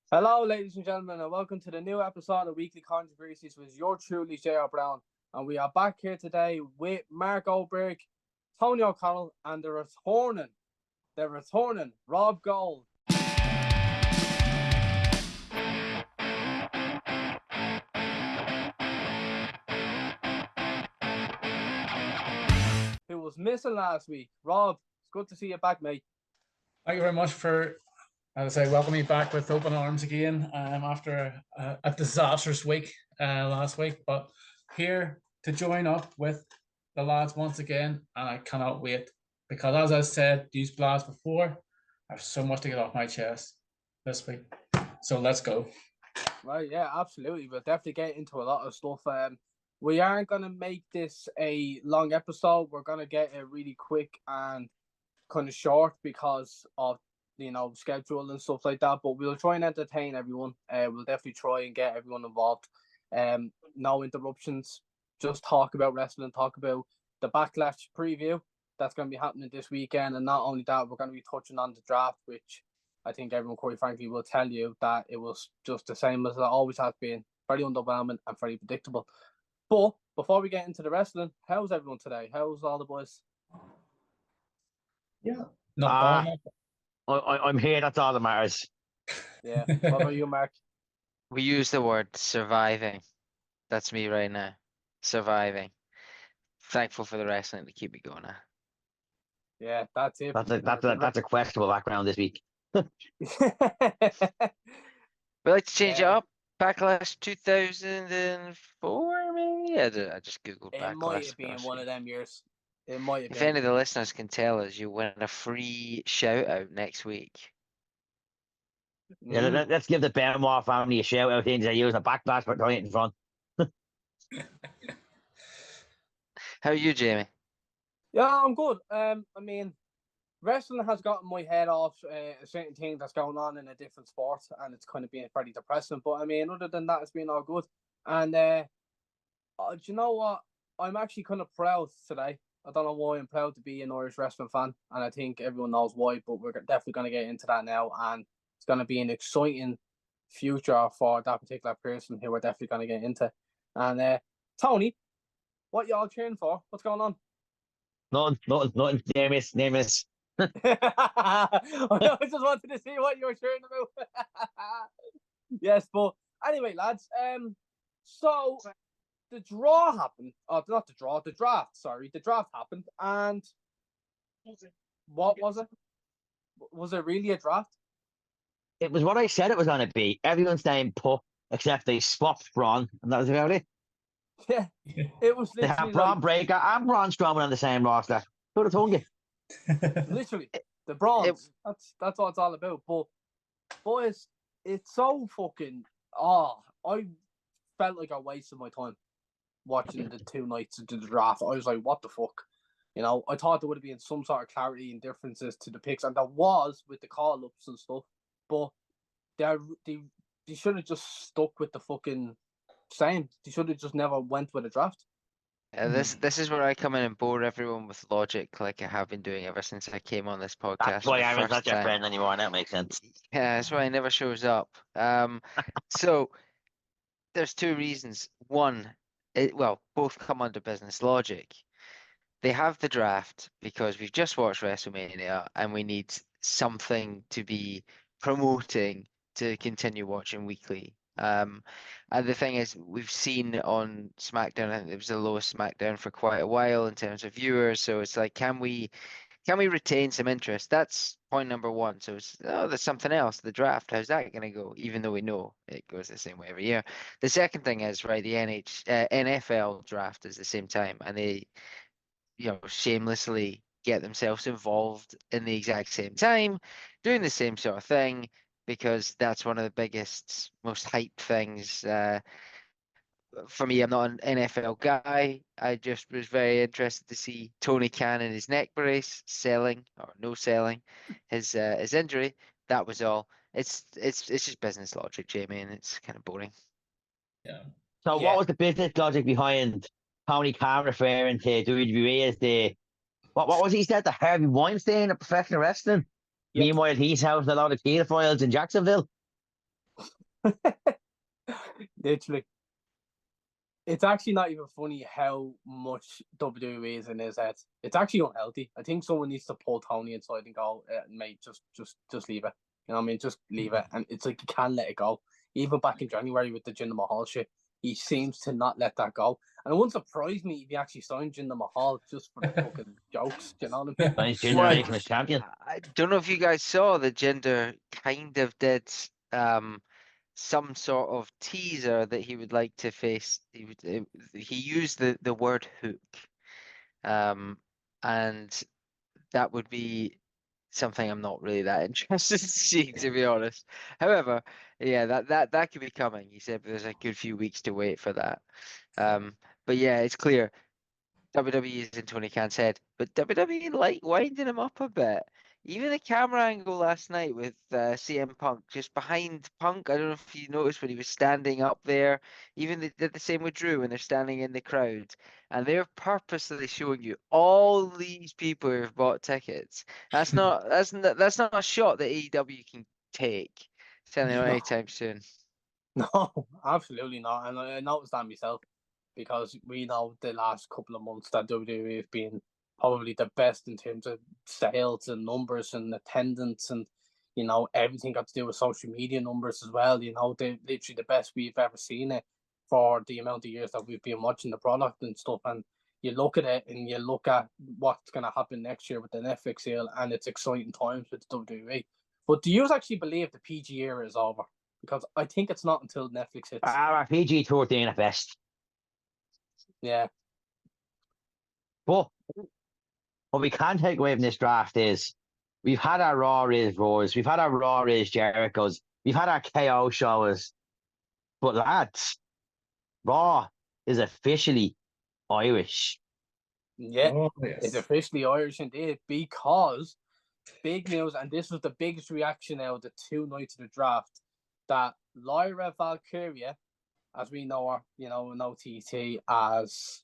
Hello, ladies and gentlemen, and welcome to the new episode of Weekly Controversies with your truly J.R. Brown. And we are back here today with Mark Oberg, Tony O'Connell, and the returning Rob Gold. Who was missing last week. Rob, it's good to see you back, mate. Thank you very much for, as I say, welcoming me back with open arms again after a disastrous week last week. But here to join up with the lads once again, and I cannot wait because, as I said, these blasts before, I have so much to get off my chest this week. So let's go. Right, yeah, absolutely. We'll definitely get into a lot of stuff. We aren't going to make this a long episode. We're going to get it really quick and kind of short because of, schedule and stuff like that. But we'll try and entertain everyone. We'll definitely try and get everyone involved. No interruptions. Just talk about wrestling, talk about the Backlash preview that's going to be happening this weekend. And not only that, we're going to be touching on the draft, which I think everyone, quite frankly, will tell you that it was just the same as it always has been. Very underwhelming and very predictable. But before we get into the wrestling, how's everyone today? How's all the boys? Yeah. Not bad. I'm here. That's all that matters. Yeah. What about you, Mark? We use the word surviving. That's me right now. Surviving. Thankful for the wrestling to keep me going now. Yeah, that's it. That's a questionable background this week. We like to change it up. Backlash 2004, maybe? I just googled Backlash. It might have been one of them years. It might have been. If any of the listeners can tell us, you win a free shout out next week. Yeah, let's give the Benoit family a shout out into using a Backlash for throwing it in front. How are you, Jamie? Yeah, I'm good. Wrestling has gotten my head off a certain thing that's going on in a different sport, and it's kind of been pretty depressing. But other than that, it's been all good. And do you know what? I'm actually kind of proud today. I don't know why I'm proud to be an Irish wrestling fan, and I think everyone knows why. But we're definitely going to get into that now, and it's going to be an exciting future for that particular person who we're definitely going to get into. And Tony, what y'all cheering for? What's going on? Nothing. Nameless. I just wanted to see what you were cheering about. Yes, but anyway, lads. So the draw happened. Oh, not the draw. The draft. Sorry, the draft happened, and what was it? Was it really a draft? It was what I said it was going to be. Everyone's name put except they swapped Braun, and that was about it. Yeah, it was. They have Braun Breaker and Braun Strowman on the same roster. Who'd have told you? Literally, the bronze. That's what it's all about. But boys, it's so fucking. I felt like I wasted my time watching the 2 nights of the draft. I was like, what the fuck? I thought there would have been some sort of clarity and differences to the picks, and there was with the call ups and stuff. But they should have just stuck with the fucking same. They should have just never went with a draft. This is where I come in and bore everyone with logic, like I have been doing ever since I came on this podcast. That's why Aaron's not your friend anymore, and that makes sense. Yeah, that's why he never shows up. So there's 2 reasons. One, both come under business logic. They have the draft because we've just watched WrestleMania and we need something to be promoting to continue watching weekly. And the thing is, we've seen on SmackDown, I think it was the lowest SmackDown for quite a while in terms of viewers. So it's like, can we retain some interest? That's point number 1. So there's something else. The draft, how's that going to go? Even though we know it goes the same way every year. The second thing is, right, the NFL draft is the same time, and they, shamelessly get themselves involved in the exact same time, doing the same sort of thing, because that's one of the biggest, most hype things. For me, I'm not an NFL guy. I just was very interested to see Tony Khan in his neck brace selling or no selling his injury. That was all. It's just business logic, Jamie, and it's kind of boring. Yeah. So what was the business logic behind Tony Khan referring to WWE as what was he said, the Harvey Weinstein of professional wrestling? Yep. Meanwhile, he's housing a lot of pedophiles in Jacksonville. Literally. It's actually not even funny how much WWE is in his head. It's actually unhealthy. I think someone needs to pull Tony inside and go, mate, just leave it. You know what I mean? Just leave it. And it's like you can't let it go. Even back in January with the Jinder Mahal shit, he seems to not let that go. And it wouldn't surprise me if he actually signed Jinder Mahal just for the fucking jokes. Do you know what I mean? Nice generation as champion. I don't know if you guys saw the Jinder kind of did some sort of teaser that he would like to face. He used the word hook, and that would be something I'm not really that interested in seeing, to be honest. However, yeah, that could be coming. He said there's a good few weeks to wait for that. But yeah, it's clear WWE is in Tony Khan's head, but WWE like winding him up a bit. Even the camera angle last night with CM Punk just behind Punk. I don't know if you noticed when he was standing up there. Even they did the same with Drew when they're standing in the crowd, and they're purposely showing you all these people who have bought tickets. That's not a shot that AEW can take. Certainly not No. anytime soon. No, absolutely not. And I noticed that myself because we know the last couple of months that WWE have been probably the best in terms of sales and numbers and attendance and, you know, everything got to do with social media numbers as well. You know, they're literally the best we've ever seen it for the amount of years that we've been watching the product and stuff. And you look at it and you look at what's going to happen next year with the Netflix deal, and it's exciting times with WWE. But do you actually believe the PG era is over? Because I think it's not until Netflix hits. PG-13 at best. Yeah. But what we can take away from this draft is we've had our Raw is Roars, we've had our Raw is Jericho's, we've had our KO shows. But lads, Raw is officially Irish. Yeah. Oh, yes. It's officially Irish indeed, because big news, and this was the biggest reaction out of the 2 nights of the draft, that Lyra Valkyria, as we know her, you know, in OTT as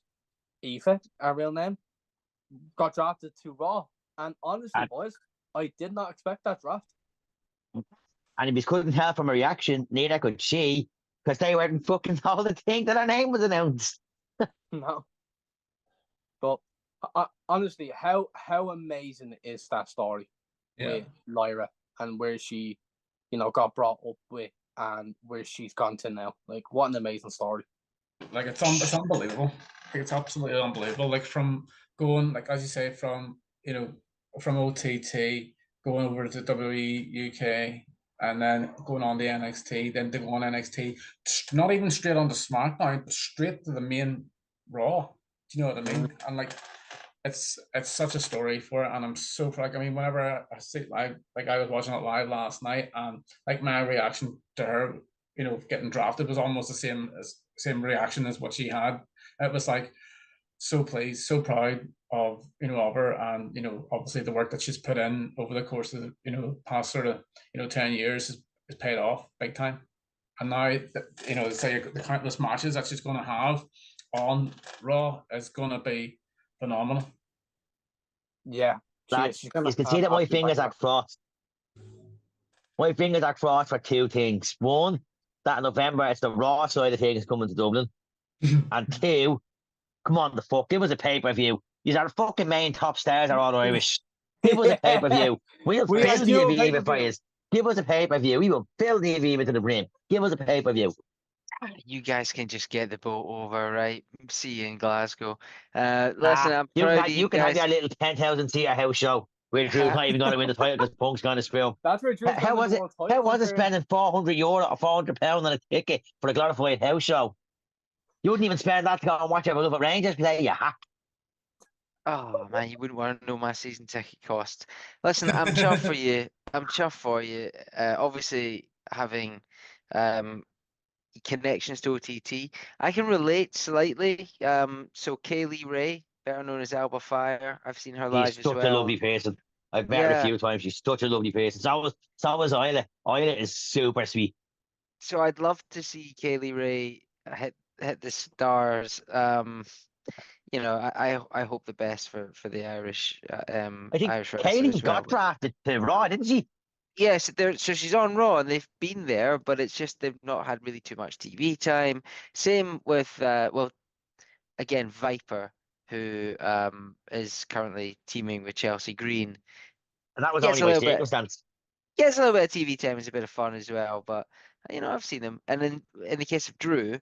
Aoife, our real name, got drafted to Raw. And honestly, boys, I did not expect that draft. And if you couldn't tell from her reaction, neither could she, because they weren't fucking told the thing that her name was announced. No. But honestly, how amazing is that story with Lyra and where she, you know, got brought up with and where she's gone to now? Like, what an amazing story. Like it's unbelievable. Like, it's absolutely unbelievable. Like from going, like as you say, from from OTT going over to WWE UK and then going on to NXT, then to go on NXT, not even straight on to SmackDown, but straight to the main Raw. Do you know what I mean? And like it's such a story for it, and I'm so like, I mean, whenever I see like I was watching it live last night, and like my reaction to her, getting drafted was almost the same reaction as what she had. It was like so pleased, so proud of of her, and obviously the work that she's put in over the course of past sort of 10 years is paid off big time. And now say the countless matches that she's going to have on Raw is going to be phenomenal. Yeah. Lads, you can see that my fingers are crossed. My fingers are crossed for 2 things. One, that in November it's the Raw side of things coming to Dublin. And 2, come on, the fuck, give us a pay-per-view. These are the fucking main top stars are all Irish. Give us a pay-per-view. We'll fill the Aviva for you. Give us a pay-per-view. We will fill the Aviva to the brim. Give us a pay-per-view. You guys can just get the boat over, right? See you in Glasgow. Listen, I'm proud of you can guys. have your little 10,000-seater house show where Drew's not even going to win the title because Punk's going to screw him. That's where Drew's How was it? How was it spending €400 or £400 on a ticket for a glorified house show? You wouldn't even spend that to go and watch a Beloved Rangers play, you hack. Oh man, you wouldn't want to know my season ticket cost. Listen, I'm chuffed for you. I'm chuffed for you. Obviously having connections to OTT, I can relate slightly. So Kaylee Ray, better known as Alba Fire, I've seen her live She's as such well. a lovely person. I've met her a few times. She's such a lovely person. So was Isla. Isla is super sweet. So I'd love to see Kaylee Ray hit the stars. I hope the best for the Irish. I think Irish Kaylee as well. got drafted to Raw, didn't she? Yes, so she's on Raw and they've been there, but it's just they've not had really too much TV time. Same with well, again, Viper, who is currently teaming with Chelsea Green. And that was Gets only a by little bit circumstance. gets a little bit of TV time, is a bit of fun as well. But I've seen them. And then in the case of Drew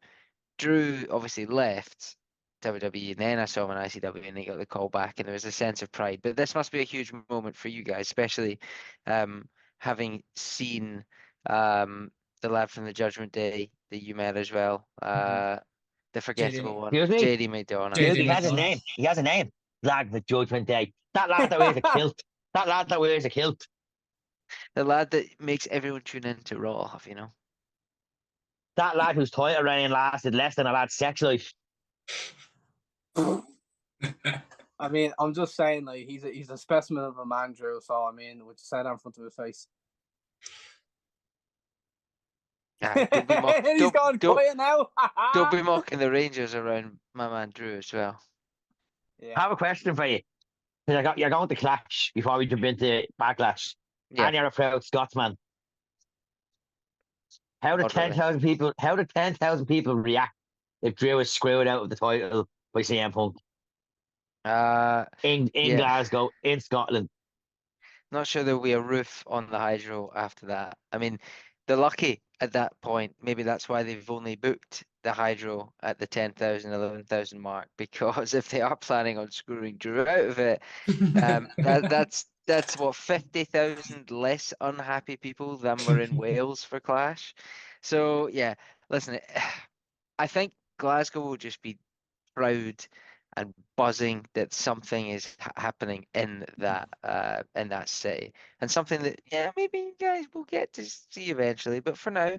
obviously left WWE, and then I saw him in ICW, and he got the call back, and there was a sense of pride. But this must be a huge moment for you guys, especially having seen the lad from the Judgment Day that you met as well, the forgettable one, Excuse me? JD McDonough. JD He has his McDonough. name. He has a name. Lad with Judgment Day. That lad that wears a kilt. That lad that wears a kilt. The lad that makes everyone tune in to Raw, That lad whose title reign lasted less than a lad's sex life. I mean, I'm just saying, like, he's a specimen of a man, Drew. So I mean, would you say that in front of his face? Don't be He's gone quiet now. don't be mocking the Rangers around my man Drew as well. Yeah. I have a question for you. 'Cause you're going to Clash before we jump into Backlash. Yeah. And you're a proud Scotsman. How did Moderately. 10,000 people react if Drew was screwed out of the title by CM Punk in Yeah. Glasgow, in Scotland? Not sure there'll be a roof on the Hydro after that. I mean, they're lucky at that point. Maybe that's why they've only booked the Hydro at the 10,000, 11,000 mark, because if they are planning on screwing Drew out of it, that's what, 50,000 less unhappy people than were in Wales for Clash. So yeah, listen, I think Glasgow will just be proud and buzzing that something is happening in that city, and something that maybe you guys will get to see eventually. But for now,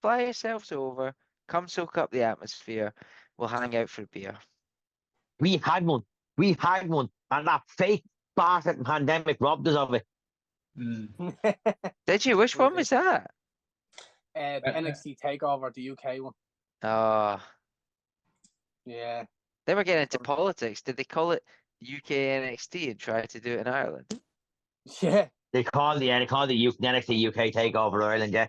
fly yourselves over, come soak up the atmosphere. We'll hang out for a beer. We had one. And that fake bastard pandemic robbed us of it. Did you? Which one was that? The NXT Takeover, the UK one. Oh, Yeah. they were getting into politics. Did they call it UK NXT and try to do it in Ireland? Yeah. They called the NXT UK Takeover Ireland, yeah.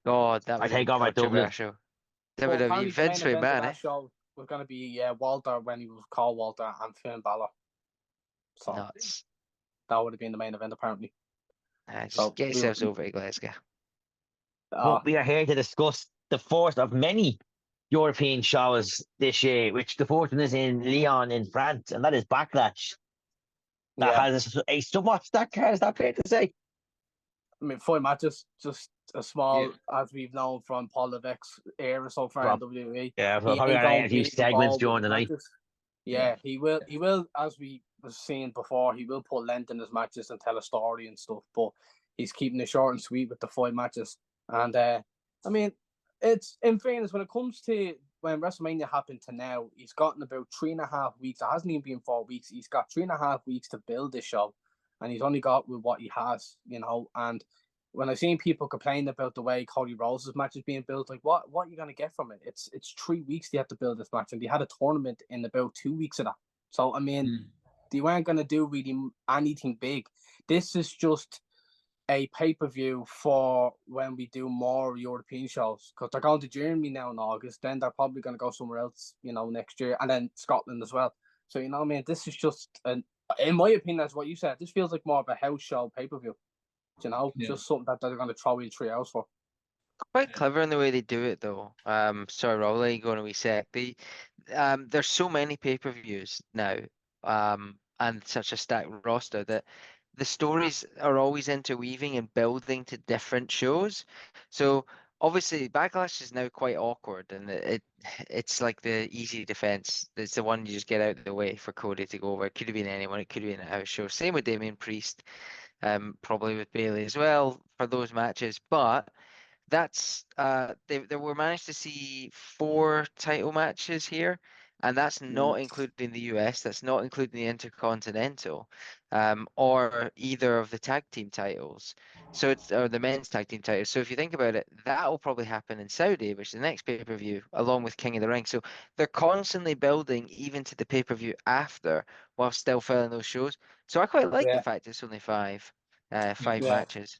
God, that would be Takeover Dublin. controversial. Well, WWE apparently the Vince main event of McMahon, that show was going to be Walter when he was called Walter and Finn Balor. So nuts. that would have been the main event, apparently. Just So get yourselves over to Glasgow. But we are here to discuss the first of many European shows this year, which the first one is in Lyon in France, and that is Backlash. That has a somewhat stacked card, is that fair to say? I mean, 5 matches, just a small, as we've known from Paul Levesque's era so far in WWE. Yeah, so probably going to a few segments during the night. Yeah, he will, as we was saying before, he will put length in his matches and tell a story and stuff, but he's keeping it short and sweet with the 5 matches. And I mean, it's in fairness, when it comes to when WrestleMania happened to now, he's gotten about 3.5 weeks. It hasn't even been 4 weeks. He's got 3.5 weeks to build this show, and he's only got with what he has, And when I've seen people complain about the way Cody Rhodes' match is being built, like what are you gonna get from it? It's 3 weeks they have to build this match, and they had a tournament in about 2 weeks of that. So I mean, they weren't gonna do really anything big. This is just a pay-per-view for when we do more European shows, because they're going to Germany now in August, then they're probably going to go somewhere else, next year, and then Scotland as well. So, I mean, this is just, in my opinion, that's what you said, this feels like more of a house show pay-per-view, just something that they're going to throw in 3 hours for. Quite clever in the way they do it, though. Sorry, Rob, I'll let you go in a wee sec. There's so many pay-per-views now, and such a stacked roster that the stories are always interweaving and building to different shows. So obviously Backlash is now quite awkward, and it's like the easy defense. It's the one you just get out of the way for Cody to go over. It could have been anyone. It could have been a house show. Same with Damian Priest, probably with Bailey as well for those matches. But that's they were managed to see 4 title matches here, and that's not including the US, that's not including the Intercontinental, or either of the tag team titles. So it's or the men's tag team titles. So if you think about it, that will probably happen in Saudi, which is the next pay-per-view, along with King of the Ring. So they're constantly building even to the pay-per-view after, while still filling those shows. So I quite like the fact it's only 5. five Yeah. matches.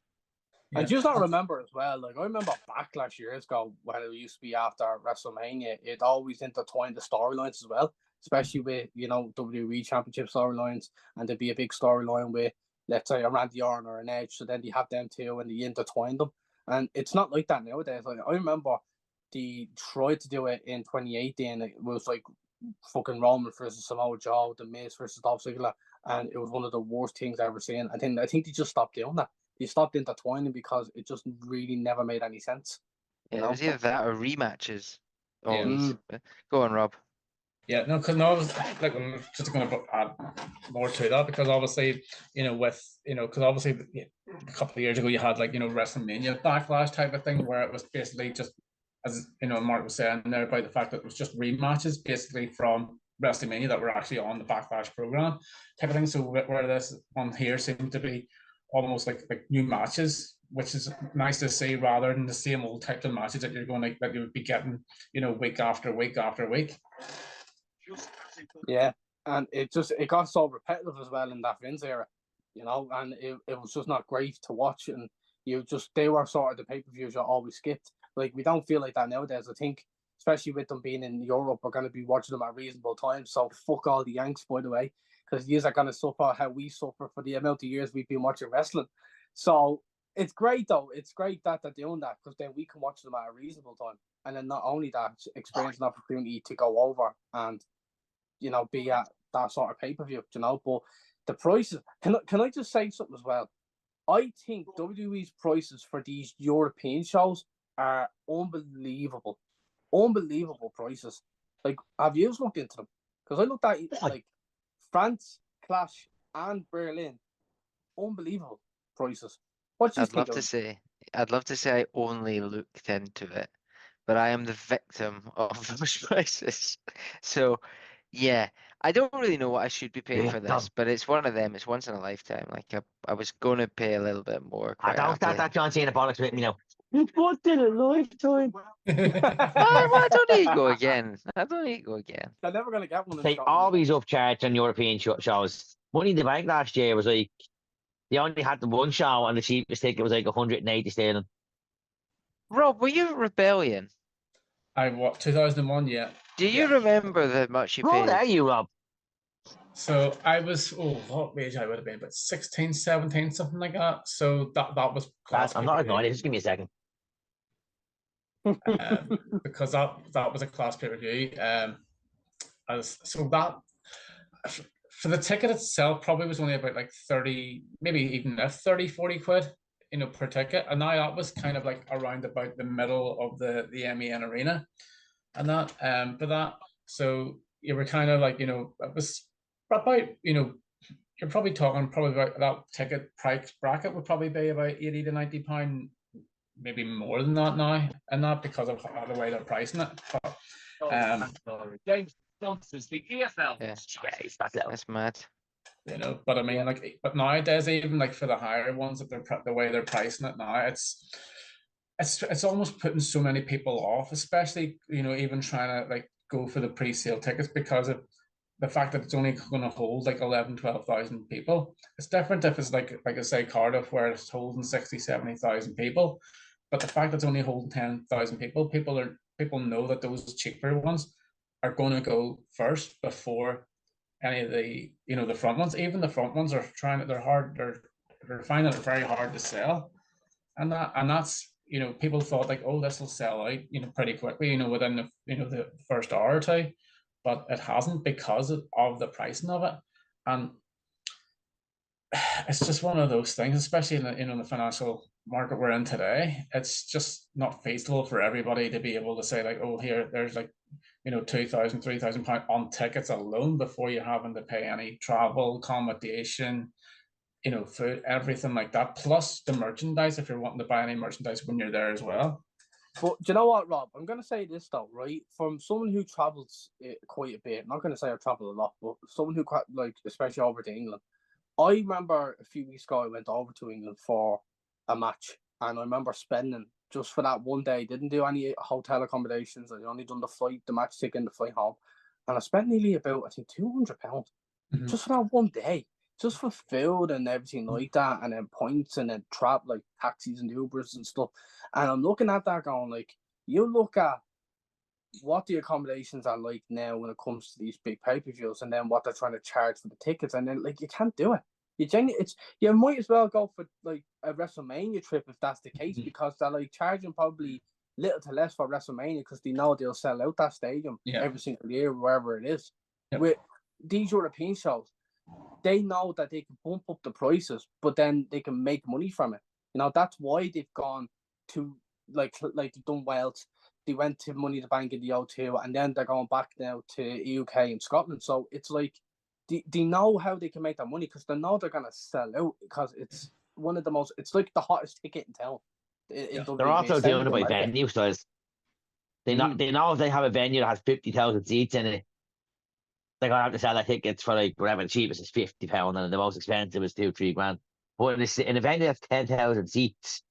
And Yeah. just not remember as well, like I remember Backlash years ago when it used to be after WrestleMania, it always intertwined the storylines as well, especially with, WWE Championship storylines, and there'd be a big storyline with, let's say, a Randy Orton or an Edge, so then you have them two and they intertwine them. And it's not like that nowadays. Like I remember they tried to do it in 2018, it was like fucking Roman versus Samoa Joe, The Miz versus Dolph Ziggler, and it was one of the worst things I've ever seen. I think they just stopped doing that. They stopped intertwining because it just really never made any sense. Yeah, it was either that or rematches. Yeah. Always. Go on, Rob. Yeah, no, because I was like, I'm just going to add more to that because obviously, because obviously a couple of years ago you had like, WrestleMania Backlash type of thing where it was basically just, as Mark was saying there about the fact that it was just rematches basically from WrestleMania that were actually on the Backlash program type of thing. So where this one here seemed to be almost like new matches, which is nice to see rather than the same old types of matches that that you would be getting, week after week after week. Yeah, and it got so repetitive as well in that Vince era, and it was just not great to watch. And they were sort of the pay-per-views you always skipped. Like, we don't feel like that nowadays. I think, especially with them being in Europe, we're going to be watching them at reasonable times. So fuck all the Yanks, by the way, because these are going to suffer how we suffer for the amount of years we've been watching wrestling. So it's great, though. It's great that they're doing that because then we can watch them at a reasonable time. And then not only that, experience an opportunity to go over and, be at that sort of pay-per-view, but the prices, can I just say something as well? I think WWE's prices for these European shows are unbelievable. Unbelievable prices. Like, have you looked into them? Because I looked at like France, Clash, and Berlin. Unbelievable prices. What do you think? I'd love to say I only looked into it, but I am the victim of those prices. So, yeah, I don't really know what I should be paying for this, but it's one of them. It's once in a lifetime. Like, I was going to pay a little bit more. I Quite don't start happily. that John Cena bollocks with me now. It's once in a lifetime. I don't need to go again. They're never going to get one. They always upcharge on European shows. Money in the Bank last year was like, they only had the one show and the cheapest ticket was like 180 sterling. Rob, were you at Rebellion? I what 2001, yeah. Do you remember the much you How old paid? are you, Rob? So I was, what age I would have been, about 16, 17, something like that. So that was class. I'm not ignoring it. Just give me a second. Because that was a class pay-per-view. For the ticket itself probably was only about like 30, maybe even 30, 40 quid, per ticket. And now that was kind of like around about the middle of the MEN arena and that, for that. So you were kind of like, it was about, you're probably talking about that ticket price bracket would probably be about 80 to 90 pound, maybe more than that now, and not because of the way they're pricing it. But, James Johnson's the EFL. Yeah. That's mad. But I mean, but nowadays, even like for the higher ones, that the way they're pricing it now, it's almost putting so many people off, especially even trying to like go for the pre-sale tickets because of the fact that it's only going to hold like 11,000-12,000 people. It's different if it's like I say Cardiff where it's holding 60,000-70,000 people, but the fact that it's only holding 10,000 people, people know that those cheaper ones are going to go first before any of the the front ones. Even the front ones are they're finding it very hard to sell, and that's people thought like, oh, this will sell out pretty quickly within the first hour or two, but it hasn't because of the pricing of it. And it's just one of those things, especially in the financial market we're in today. It's just not feasible for everybody to be able to say like, oh, here there's like 2,000, 3,000 pounds on tickets alone before you having to pay any travel, accommodation, food, everything like that, plus the merchandise if you're wanting to buy any merchandise when you're there as well. But do you know what, Rob? I'm going to say this though, right? From someone who travels quite a bit, I'm not going to say I travel a lot, but someone who especially over to England. I remember a few weeks ago I went over to England for a match, and I remember spending just for that one day. Didn't do any hotel accommodations. I only done the flight, the match ticket, and the flight home, and I spent nearly about £200 just for that one day just for food and everything like that, and then points and then trap like taxis and Ubers and stuff. And I'm looking at that going like, you look at what the accommodations are like now when it comes to these big pay-per-views, and then what they're trying to charge for the tickets, and then like you can't do it. You might as well go for like a WrestleMania trip if that's the case, because they're like charging probably little to less for WrestleMania because they know they'll sell out that stadium every single year wherever it is. With these European shows, they know that they can bump up the prices, but then they can make money from it. You know, that's why they've gone to like they've done Wales. They went to Money in the Bank in the O2, and then they're going back now to UK and Scotland. So it's like they know how they can make that money because they know they're gonna sell out, because it's one of the most. It's like the hottest ticket in town. They're also doing it by venue size. They know if they have a venue that has 50,000 seats in it, they're gonna have to sell their tickets for like whatever the cheapest is £50 and the most expensive is 2-3 grand. But in a venue that's 10,000 seats,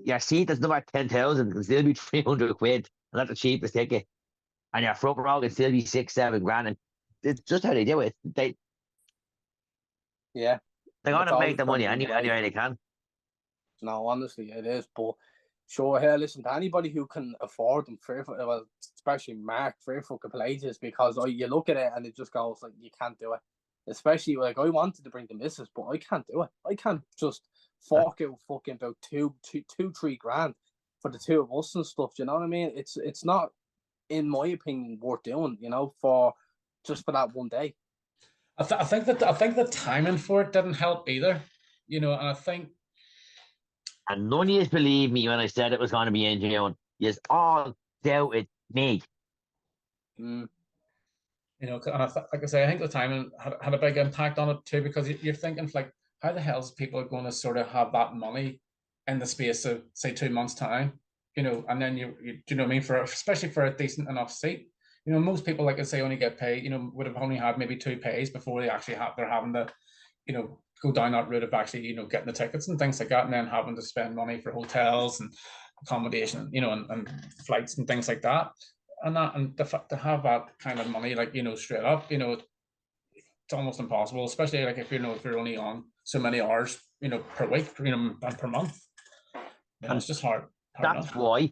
your seat that's number 10,000 can still be 300 quid, and that's the cheapest ticket. And your front row can still be 6-7 grand. And it's just how they do it. They're gonna make the money any way they can. No, honestly, it is. But sure, here, listen, to anybody who can afford them, well, especially Mark, fair fucking places, because you look at it and it just goes like, you can't do it. Especially like, I wanted to bring the missus, but I can't do it. I can't just fork out fucking about 2-3 grand for the two of us and stuff. Do you know what I mean? It's not, in my opinion, worth doing. You know, for that one day. I think the timing for it didn't help either. You know, and I think. And none of you believed me when I said it was going to be in June. You all doubted me. You know, and like I say, I think the timing had a big impact on it too, because you're thinking like, how the hell is people going to sort of have that money in the space of say 2 months' time? You know, and then you know what I mean, especially for a decent enough seat. You know, most people, like I say, only get paid. You know, would have only had maybe 2 pays before they're having to, you know, go down that route of actually, you know, getting the tickets and things like that, and then having to spend money for hotels and accommodation, you know, and flights and things like that. And to have that kind of money, like, you know, straight up, you know, it's almost impossible, especially like if you're only on so many hours, you know, per week, you know, and per month. You know, it's just hard. That's why,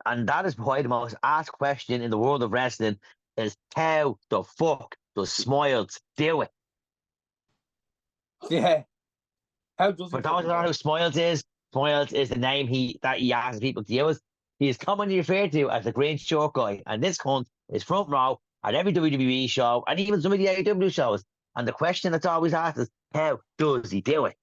and that is why the most asked question in the world of wrestling is, how the fuck does Smiles do it? Yeah. How does For those who don't know who Smiles is the name he asks people to use. He is commonly referred to as the Great Short Guy, and this cunt is front row at every WWE show and even some of the AEW shows. And the question that's always asked is, how does he do it?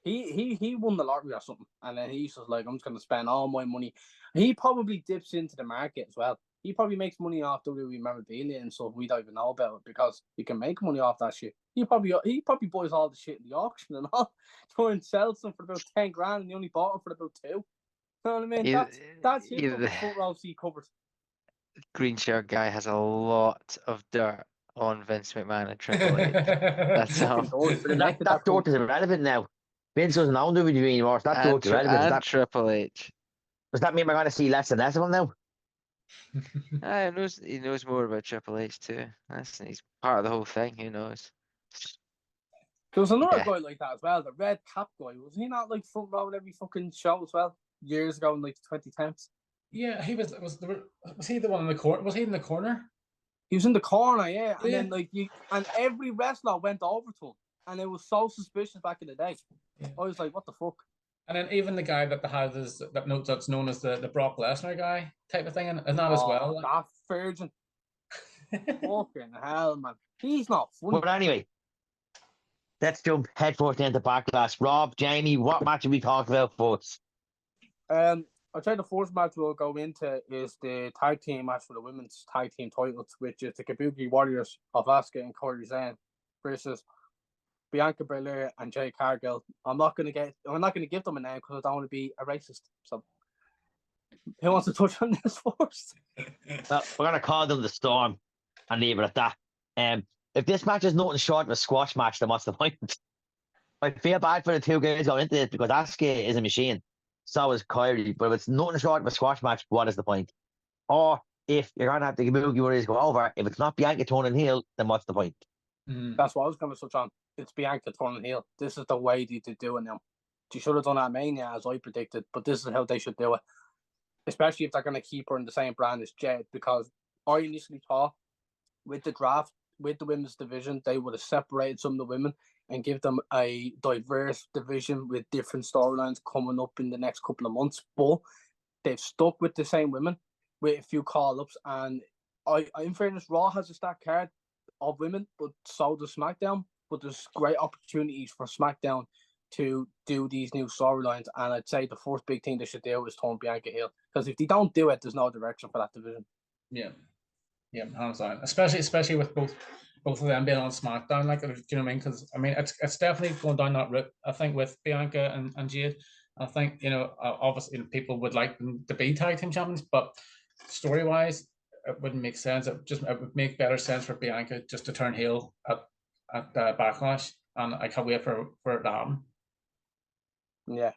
He won the lottery or something, and then he's just like, I'm just gonna spend all my money. He probably dips into the market as well. He probably makes money off WWE memorabilia and stuff we don't even know about it, because he can make money off that shit. He probably buys all the shit in the auction and all, try and sell some for about 10 grand, and he only bought it for about 2. You know what I mean? That's his front row seat covers. Green shirt guy has a lot of dirt on Vince McMahon and Triple H. That's all. That dirt is irrelevant now. Vince doesn't own WWE anymore. So that dirt is irrelevant. And Triple H. Does that mean we're going to see less and less of him now? He knows more about Triple H too. He's part of the whole thing. Who knows? There was another guy like that as well, the red cap guy. Was he not like front row at every fucking show as well? Years ago in like the 2010s. Yeah, he was he the one in the corner? Was he in the corner? He was in the corner, yeah. And then like every wrestler went over to him, and it was so suspicious back in the day. Yeah. I was like, what the fuck? And then even the guy that that's known as the Brock Lesnar guy type of thing, and that as well. Like. That virgin. Fucking hell, man. He's not funny. But anyway, let's jump headfirst into Backlash. Rob, Jamie, what match have we talked about first? I'll tell you the first match we'll go into is the tag team match for the women's tag team titles, which is the Kabuki Warriors of Asuka and Kairi Sane versus Bianca Belair and Jade Cargill. I'm not gonna give them a name because I don't want to be a racist. So, who wants to touch on this first? Well, we're gonna call them the Storm and leave it at that. If this match is nothing short of a squash match, then what's the point? I feel bad for the two guys going into this because Asuka is a machine. So is Kairi. But if it's nothing short of a squash match, what is the point? Or if you're gonna have the Kabuki Warriors go over, if it's not Bianca turning heel, then what's the point? That's what I was going to touch on. It's Bianca turning heel. This is the way they do it now. She should have done that Mania as I predicted, but this is how they should do it. Especially if they're going to keep her in the same brand as Jade, because I initially thought with the draft, with the women's division, they would have separated some of the women and give them a diverse division with different storylines coming up in the next couple of months. But they've stuck with the same women with a few call-ups. And in fairness, Raw has a stacked card of women, but so does SmackDown. But there's great opportunities for SmackDown to do these new storylines. And I'd say the first big thing they should do is turn Bianca heel. Because if they don't do it, there's no direction for that division. Yeah. Yeah, hands down. Especially with both of them being on SmackDown, like, do you know what I mean? Because I mean, it's definitely going down that route. I think with Bianca and Jade, I think, you know, obviously people would like them to be tag team champions, but story wise, it wouldn't make sense. It would make better sense for Bianca just to turn heel at Backlash, and I can't wait for it to happen. Yeah.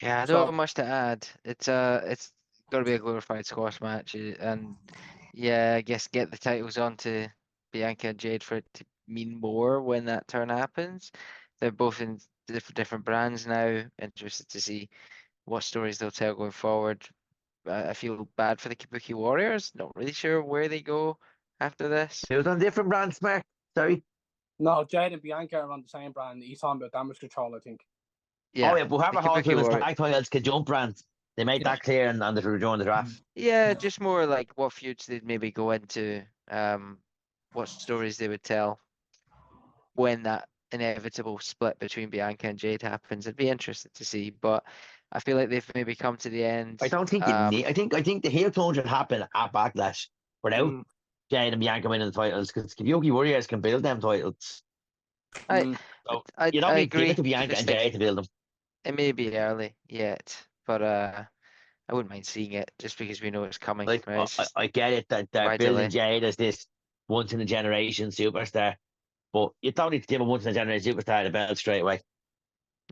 Yeah, I don't have much to add. It's got to be a glorified squash match, and yeah, I guess get the titles onto Bianca and Jade for it to mean more when that turn happens. They're both in different brands now. Interested to see what stories they'll tell going forward. I feel bad for the Kabuki Warriors. Not really sure where they go after this. It was on different brands, Mark. Sorry. No, Jade and Bianca are on the same brand. He's talking about Damage Control, I think. Yeah. Oh, yeah, but whoever the holds Kabuki with his Warriors. tag titles can jump brands. They made that clear and they're during the draft. Yeah, just more like what feuds they'd maybe go into, what stories they would tell when that inevitable split between Bianca and Jade happens. I'd be interested to see, but I feel like they've maybe come to the end. I don't think you need. I think the heel turn should happen at Backlash without Jade and Bianca winning the titles, because Kabuki Warriors can build them titles. I You don't need to agree. give it to Bianca and Jade to build them. It may be early yet, but I wouldn't mind seeing it just because we know it's coming. Like, right? I get it that they're building Jade as this once in a generation superstar, but you don't need to give a once in a generation superstar the belt straight away.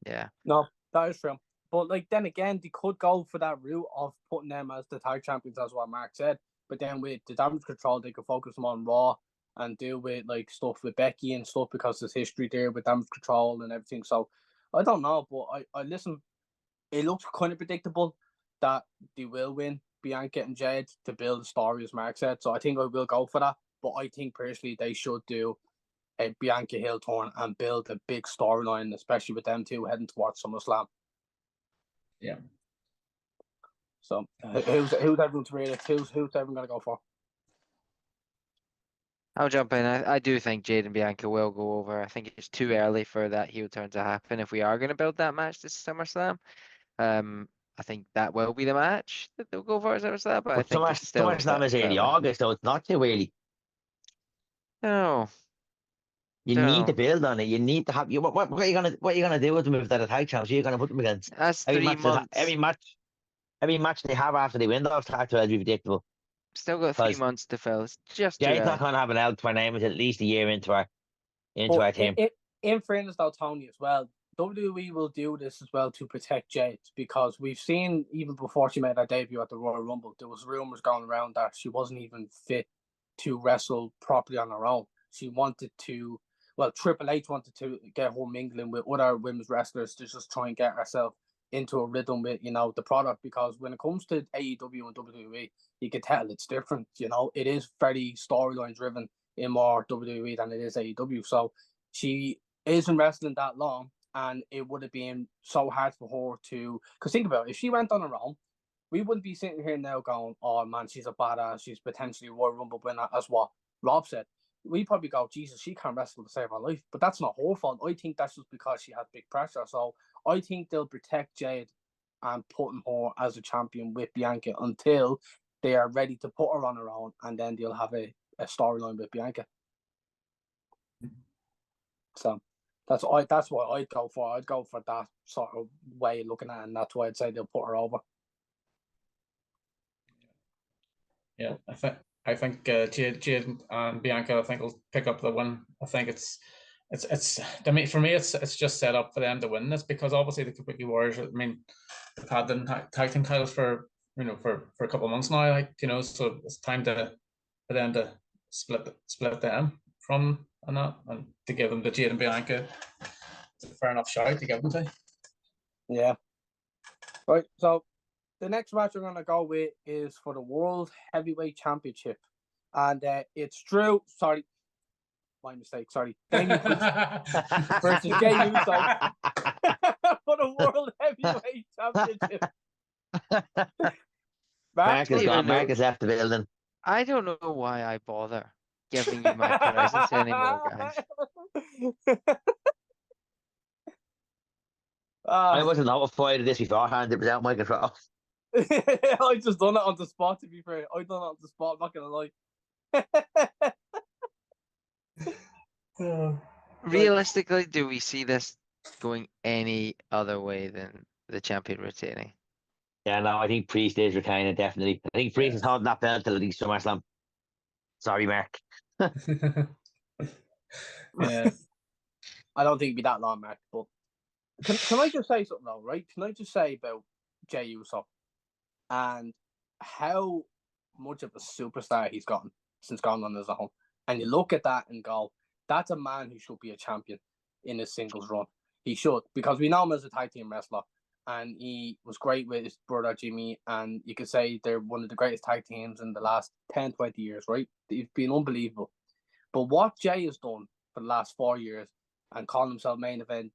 Yeah. No, that is true. But like then again, they could go for that route of putting them as the tag champions, as what Mark said. But then with the Damage Control, they could focus them on Raw and deal with like stuff with Becky and stuff, because there's history there with Damage Control and everything. So I don't know, but I listen. It looks kind of predictable that they will win Bianca and Jade to build a story, as Mark said. So I think I will go for that. But I think personally they should do a Bianca heel turn and build a big storyline, especially with them two heading towards SummerSlam. Yeah. So who's everyone's rated? Who's everyone gonna go for? I'll jump in. I do think Jade and Bianca will go over. I think it's too early for that heel turn to happen. If we are going to build that match to SummerSlam, I think that will be the match that they'll go for at SummerSlam. But I think it's still SummerSlam is early August, so it's not too early. No. You need to build on it. You need to have you. What are you gonna do with them if they're a tag champs? You're gonna put them against that's 3 months. Every match they have after they win those tag titles will be predictable. Still got 3 months to fill. It's just Jade's not gonna have an out for name until at least a year into our team. In fairness, though, Tony, as well, WWE will do this as well to protect Jade, because we've seen even before she made her debut at the Royal Rumble, there was rumors going around that she wasn't even fit to wrestle properly on her own. She wanted to. Well, Triple H wanted to get her mingling with other women's wrestlers to just try and get herself into a rhythm with, the product, because when it comes to AEW and WWE, you can tell it's different. It is very storyline driven in more WWE than it is AEW. So she isn't wrestling that long, and it would have been so hard for her to. Because think about it, if she went on her own, we wouldn't be sitting here now going, "Oh man, she's a badass. She's potentially a Royal Rumble winner," as what Rob said. We probably go, Jesus, she can't wrestle to save her life. But that's not her fault. I think that's just because she has big pressure. So I think they'll protect Jade and putting her as a champion with Bianca until they are ready to put her on her own, and then they'll have a storyline with Bianca. So that's what I'd go for. I'd go for that sort of way of looking at it, and that's why I'd say they'll put her over. Yeah, I think Jade and Bianca, I think, will pick up the win. I think it's I mean, for me, it's just set up for them to win this, because obviously the Kabuki Warriors, I mean, they've had the tag team titles for a couple of months now, so it's time for them to split them from on that, and to give them to Jade and Bianca, it's a fair enough shout to give them to. Yeah. Right. So the next match we're gonna go with is for the World Heavyweight Championship, and it's Drew. Sorry, my mistake. Sorry, Damien Priest versus Jey Uso for the World Heavyweight Championship. Marcus left the building. I don't know why I bother giving you my presence anymore, guys. I wasn't notified of this beforehand. It was out my control. I just done it on the spot, to be fair. I done it on the spot, I'm not gonna lie. Realistically, do we see this going any other way than the champion retaining? Yeah, no, I think Priest is retaining, definitely. I think Priest is holding that belt till at least SummerSlam. Sorry, Mark. Yeah. I don't think it'd be that long, Mark, but can I just say something though, right? Can I just say about Jey Uso and how much of a superstar he's gotten since going on his own? And you look at that and go, that's a man who should be a champion in his singles run. He should, because we know him as a tag team wrestler, and he was great with his brother Jimmy, and you could say they're one of the greatest tag teams in the last 10, 20 years, right? They've been unbelievable. But what Jey has done for the last 4 years, and calling himself main event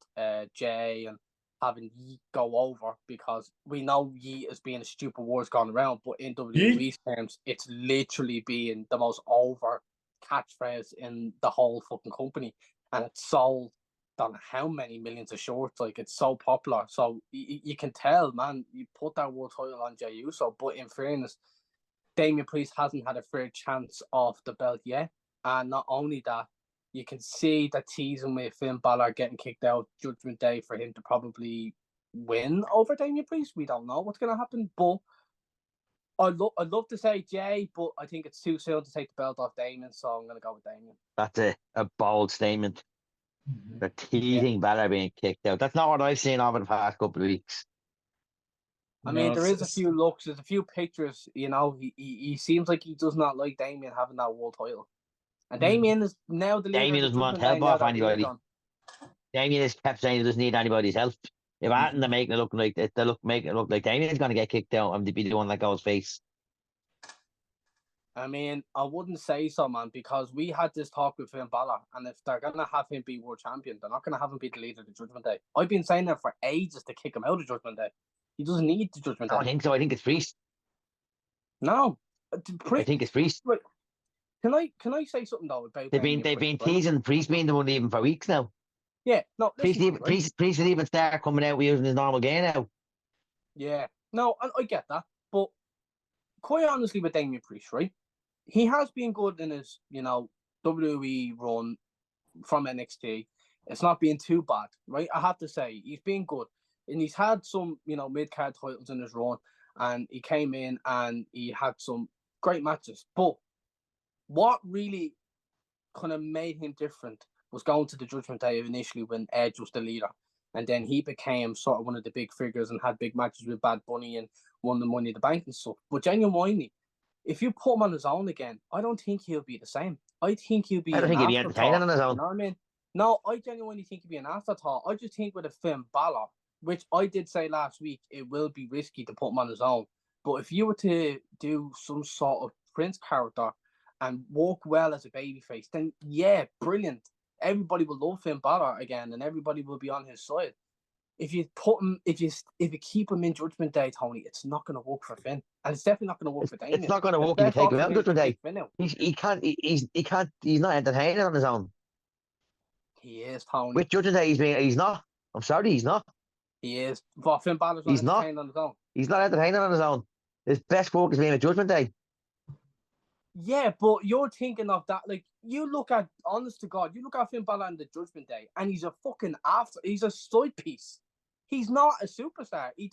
Jey, and having Yeet go over, because we know Yeet as being a stupid word's gone around, but in WWE terms, it's literally being the most over catchphrase in the whole fucking company, and it's sold don't know how many millions of shorts. Like, it's so popular. So you can tell, man, you put that world title on Jey Uso, but in fairness, Damien Priest hasn't had a fair chance of the belt yet. And not only that, you can see that teasing with Finn Balor getting kicked out Judgment Day for him to probably win over Damien Priest. We don't know what's going to happen, but I'd love to say Jey, but I think it's too soon to take the belt off Damien, so I'm going to go with Damien. That's a bold statement. They're teasing Balor being kicked out. That's not what I've seen over the past couple of weeks. I mean, there is a few looks, there's a few pictures, you know, he seems like he does not like Damien having that world title. And Damien is now the leader. Damien doesn't want help off anybody. Damien has kept saying he doesn't need anybody's help. If Atten they're making it look like making it look like Damien's gonna get kicked out and be the one that goes face. I mean, I wouldn't say so, man, because we had this talk with Finn Balor, and if they're gonna have him be world champion, they're not gonna have him be the leader of the Judgment Day. I've been saying that for ages to kick him out of Judgment Day. He doesn't need the Judgment Day. I don't think so. I think it's Priest. No, I think it's Priest. Wait, can I say something though about they've been teasing Priest being the one even for weeks now. Yeah, no, Priest will even start coming out with using his normal game now. Yeah, no, I get that, but quite honestly, with Damien Priest, right? He has been good in his, WWE run from NXT. It's not been too bad, right? I have to say, he's been good. And he's had some, mid-card titles in his run. And he came in and he had some great matches. But what really kind of made him different was going to the Judgment Day initially when Edge was the leader. And then he became sort of one of the big figures and had big matches with Bad Bunny and won the Money in the Bank and stuff. But genuinely, if you put him on his own again, I don't think he'll be the same. I think he'll be. I don't think he'll be entertaining on his own. You know what I mean? No, I genuinely think he'll be an afterthought. I just think with a Finn Balor, which I did say last week, it will be risky to put him on his own. But if you were to do some sort of Prince character and work well as a babyface, then yeah, brilliant. Everybody will love Finn Balor again, and everybody will be on his side. If you put him, if you keep him in Judgment Day, Tony, it's not going to work for Finn, and it's definitely not going to work for Damien. It's not going to work if you take him out of Judgment Day. He can't. He's not entertaining on his own. He is, Tony. With Judgment Day, he's not. I'm sorry, he's not. He is. But Finn Balor's not entertaining on his own. He's not entertaining on his own. His best work is being a Judgment Day. Yeah, but you're thinking of that, like, you look at, honest to God, you look at Finn Balor in the Judgment Day, and he's a fucking he's a side piece. He's not a superstar. He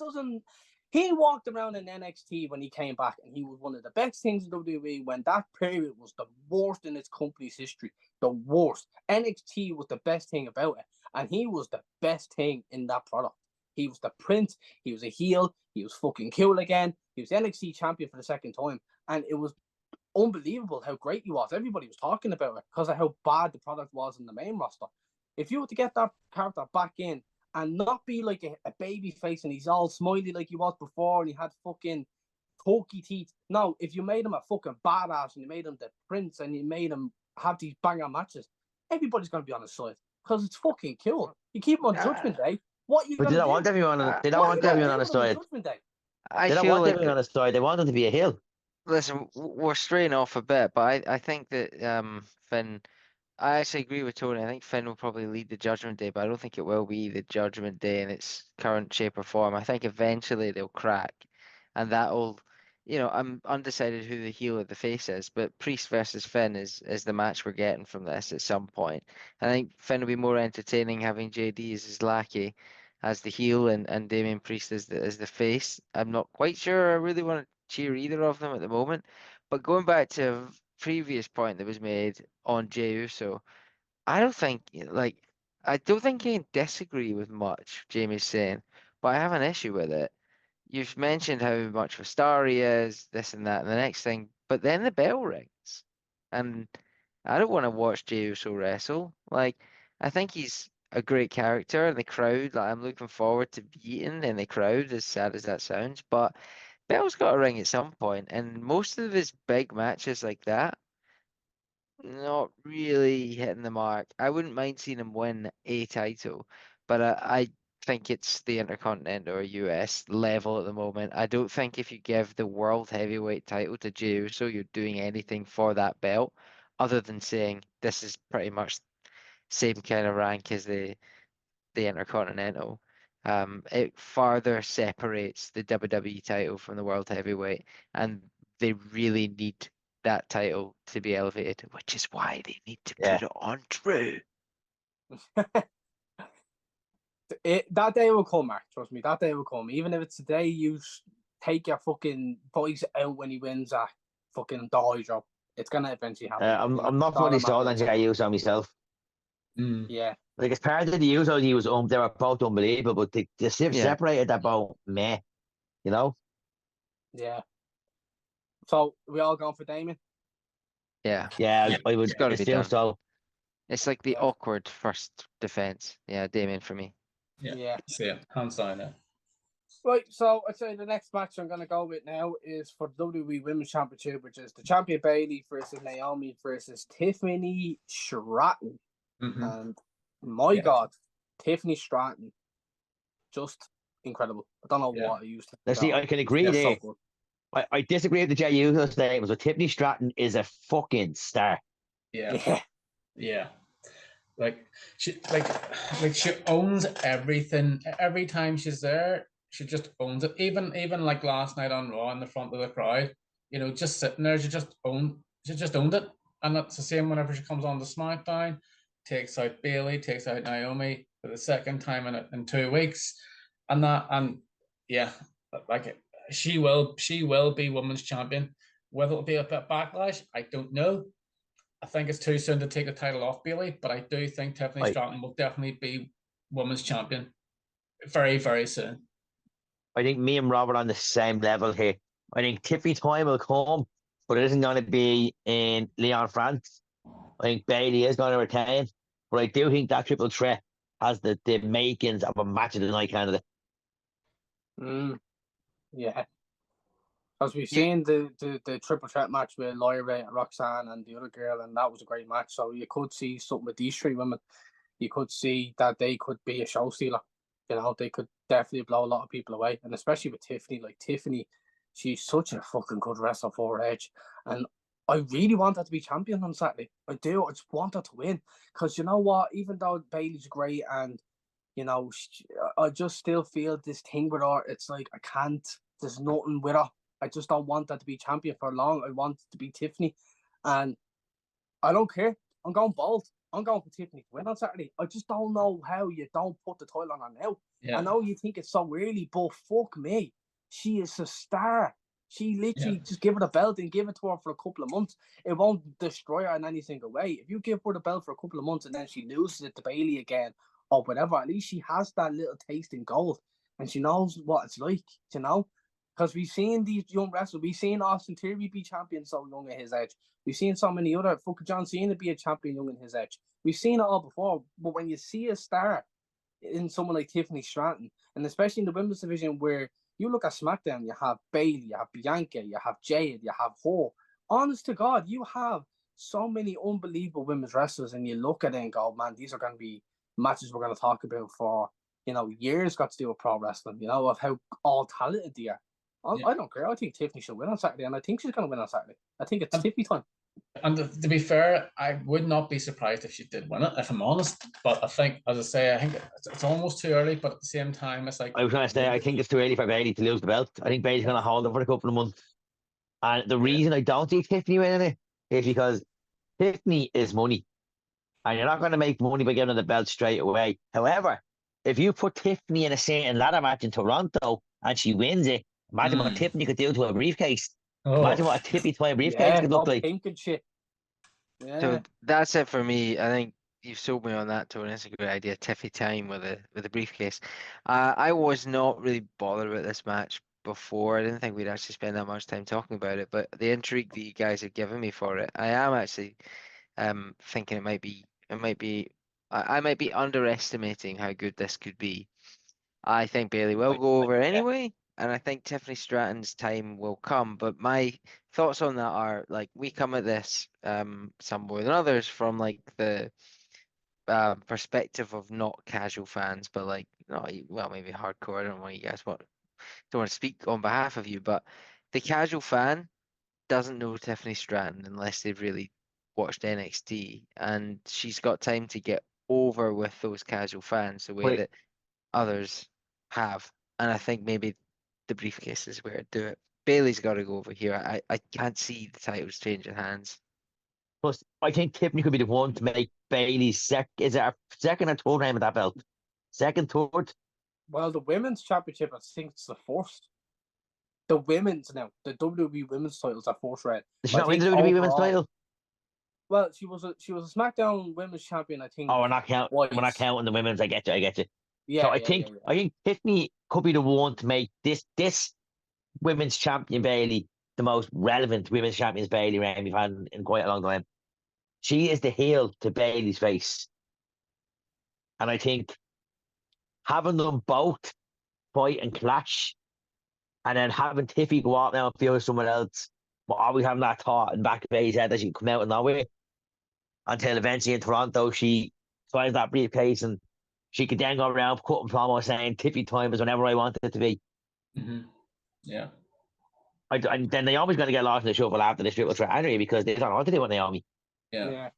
walked around in NXT when he came back, and he was one of the best things in WWE when that period was the worst in its company's history. The worst. NXT was the best thing about it, and he was the best thing in that product. He was the Prince. He was a heel. He was fucking cool again. He was NXT champion for the second time, and it was unbelievable how great he was. Everybody was talking about it because of how bad the product was in the main roster. If you were to get that character back in and not be like a baby face and he's all smiley like he was before and he had fucking pokey teeth. No, if you made him a fucking badass and you made him the prince and you made him have these banger matches, everybody's going to be on his side because it's fucking cool. You keep him on Judgment Day. What you But going they to don't do? want everyone on. They don't What want you everyone gonna on do his with him on side. Judgment Day? I They don't feel want like everyone on his side. They want him to be a heel. listen, we're straying off a bit, but I think that Finn. I actually agree with Tony. I think Finn will probably lead the Judgment Day, but I don't think it will be the Judgment Day in its current shape or form. I think eventually they'll crack, and that'll, I'm undecided who the heel or the face is, but Priest versus Finn is the match we're getting from this at some point. I think Finn will be more entertaining having JD as his lackey, as the heel, and Damian Priest as the face. I'm not quite sure I really want to cheer either of them at the moment, but going back to a previous point that was made on Jey Uso, I don't think I don't think I can disagree with much Jamie's saying, but I have an issue with it. You've mentioned how much of a star he is, this and that, and the next thing, but then the bell rings, and I don't want to watch Jey Uso wrestle. Like, I think he's a great character, and the crowd, like, I'm looking forward to beating in the crowd, as sad as that sounds, but bell's got to ring at some point, and most of his big matches like that, not really hitting the mark. I wouldn't mind seeing him win a title, but I think it's the Intercontinental or US level at the moment. I don't think if you give the World Heavyweight title to Jey Uso, you're doing anything for that belt other than saying this is pretty much same kind of rank as the Intercontinental. It farther separates the WWE title from the World Heavyweight, and they really need that title to be elevated, which is why they need to Yeah. put it on Drew. That day will come, Mark. Trust me, that day will come. Even if it's the day you take your fucking voice out when he wins that fucking the Hydro, it's gonna eventually happen. I'm not fully sold on Jey Uso myself. Yeah. Like, as part of the Uso, they were both unbelievable, but they separated that both meh, you know? Yeah. So we all going for Damien? Yeah, Yeah, I would it's got to be assume done. so. It's like the Yeah. awkward first defense. Yeah, Damien for me. Yeah. See it. Hands down now. Right, so I'd say the next match I'm gonna go with now is for the WWE Women's Championship, which is the champion Bayley versus Naomi versus Tiffany Stratton. And my God, Tiffany Stratton, just incredible. I don't know what I used to. Now, see, I can agree there. So I disagree with the Jey Uso statement, but Tiffany Stratton is a fucking star. Yeah. Like she she owns everything. Every time she's there, she just owns it. Even like last night on Raw in the front of the crowd, just sitting there, she just owned it. And that's the same whenever she comes on the SmackDown, takes out Bayley, takes out Naomi for the second time in 2 weeks. And yeah, like she will be women's champion. Whether it'll be a bit backlash, I don't know. I think it's too soon to take the title off Bayley, but I do think Tiffany Stratton will definitely be women's champion very, very soon. I think me and Robert are on the same level here. I think Tiffany's time will come, but it isn't going to be in Lyon, France. I think Bayley is going to retain, but I do think that triple threat has the makings of a match of the night candidate. Yeah. As we've seen the triple threat match with Lyra, Roxanne, and the other girl, and that was a great match. So you could see something with these three women. You could see that they could be a show stealer. They could definitely blow a lot of people away, and especially with Tiffany. Like Tiffany, she's such a fucking good wrestler for her age, and I really want her to be champion on Saturday. I do. I just want her to win because you know what? Even though Bayley's great, and I just still feel this thing with her. It's like I can't. There's nothing with her. I just don't want that to be champion for long. I want it to be Tiffany. And I don't care. I'm going bold. I'm going for Tiffany to win on Saturday. I just don't know how you don't put the title on her now. Yeah. I know you think it's so early, but fuck me. She is a star. She literally just give her the belt and give it to her for a couple of months. It won't destroy her in any single way. If you give her the belt for a couple of months and then she loses it to Bayley again or whatever, at least she has that little taste in gold and she knows what it's like, Because we've seen these young wrestlers. We've seen Austin Theory be champion so young at his age. We've seen so many other fucking John Cena be a champion young in his age. We've seen it all before. But when you see a star in someone like Tiffany Stratton, and especially in the women's division where you look at SmackDown, you have Bayley, you have Bianca, you have Jade, you have her. Honest to God, you have so many unbelievable women's wrestlers, and you look at it and go, man, these are going to be matches we're going to talk about for, years got to do with pro wrestling, of how all talented they are. I don't care. I think Tiffany should win on Saturday, and I think she's going to win on Saturday. I think it's Tiffany time. And to be fair, I would not be surprised if she did win it, if I'm honest. But I think, as I say, I think it's almost too early. But at the same time, it's like I was trying to say, I think it's too early for Bailey to lose the belt. I think Bailey's going to hold it for a couple of months. And the reason I don't see Tiffany winning it is because Tiffany is money. And you're not going to make money by giving her the belt straight away. However, if you put Tiffany in a Satan ladder match in Toronto and she wins it, imagine what Tiffany could do to a briefcase. Imagine what a Tiffany to a briefcase could look like. Pink and shit. Yeah. So that's it for me. I think you've sold me on that, Tony. It's a great idea. Tiffy time with a briefcase. I was not really bothered about this match before. I didn't think we'd actually spend that much time talking about it, but the intrigue that you guys have given me for it, I am actually thinking I might be underestimating how good this could be. I think Bailey will go over anyway, and I think Tiffany Stratton's time will come. But my thoughts on that are, like, we come at this some more than others from like the perspective of not casual fans, but like maybe hardcore. I don't know what you guys don't want to speak on behalf of you, but the casual fan doesn't know Tiffany Stratton unless they've really watched NXT, and she's got time to get over with those casual fans the way that others have. And I think maybe the briefcase is where to do it. Bailey's got to go over here. I can't see the titles changing hands. Plus, I think Tiffany could be the one to make Bailey's is it her second or third time with that belt? Second, third? Well, the women's championship, I think it's the first. The women's now, the WWE women's titles are first red. Did she not win the WWE women's title? Well, she was a SmackDown women's champion, I think. Oh, we're not counting the women's. I get you. Yeah. So I think Tiffany could be the one to make this women's champion Bailey the most relevant women's champions Bailey reign we've had in quite a long time. She is the heel to Bailey's face, and I think having them both fight and clash, and then having Tiffy go out now and feel someone else, but always having that thought in the back of Bailey's head that she come out of nowhere, until eventually in Toronto she finds that briefcase and she could then go around cutting promos saying Tiffy time is whenever I want it to be. Mm-hmm. Yeah. And then Naomi's going to get lost in the shuffle after this triple threat anyway because they don't know what to do with Naomi. Yeah.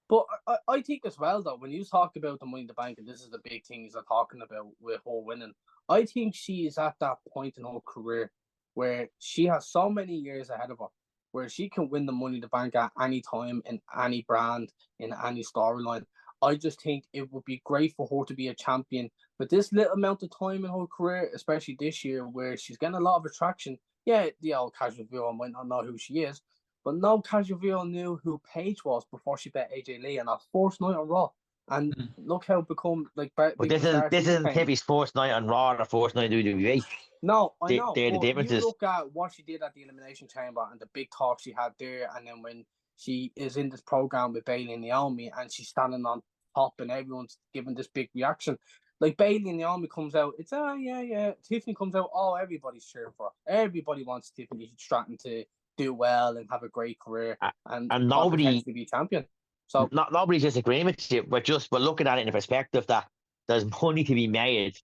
But I think as well, though, when you talk about the Money in the Bank, and this is the big thing you're talking about with her winning, I think she is at that point in her career where she has so many years ahead of her, where she can win the Money in the Bank at any time, in any brand, in any storyline. I just think it would be great for her to be a champion. But this little amount of time in her career, especially this year, where she's getting a lot of attraction, yeah, the old casual viewer might not know who she is, but no casual viewer knew who Paige was before she bet AJ Lee on her first night on Raw. And look how it become like. But this isn't Tiffy's first night on Raw or first night on WWE. No, I know. They're the differences. You look at what she did at the Elimination Chamber and the big talk she had there, and then when she is in this program with Bailey and Naomi, and she's standing on top, and everyone's giving this big reaction. Like Bailey and Naomi comes out, it's yeah. Tiffany comes out, everybody's cheering for her. Everybody wants Tiffany Stratton to do well and have a great career, and nobody to be champion. So nobody's disagreeing with you. We're looking at it in the perspective that there's money to be made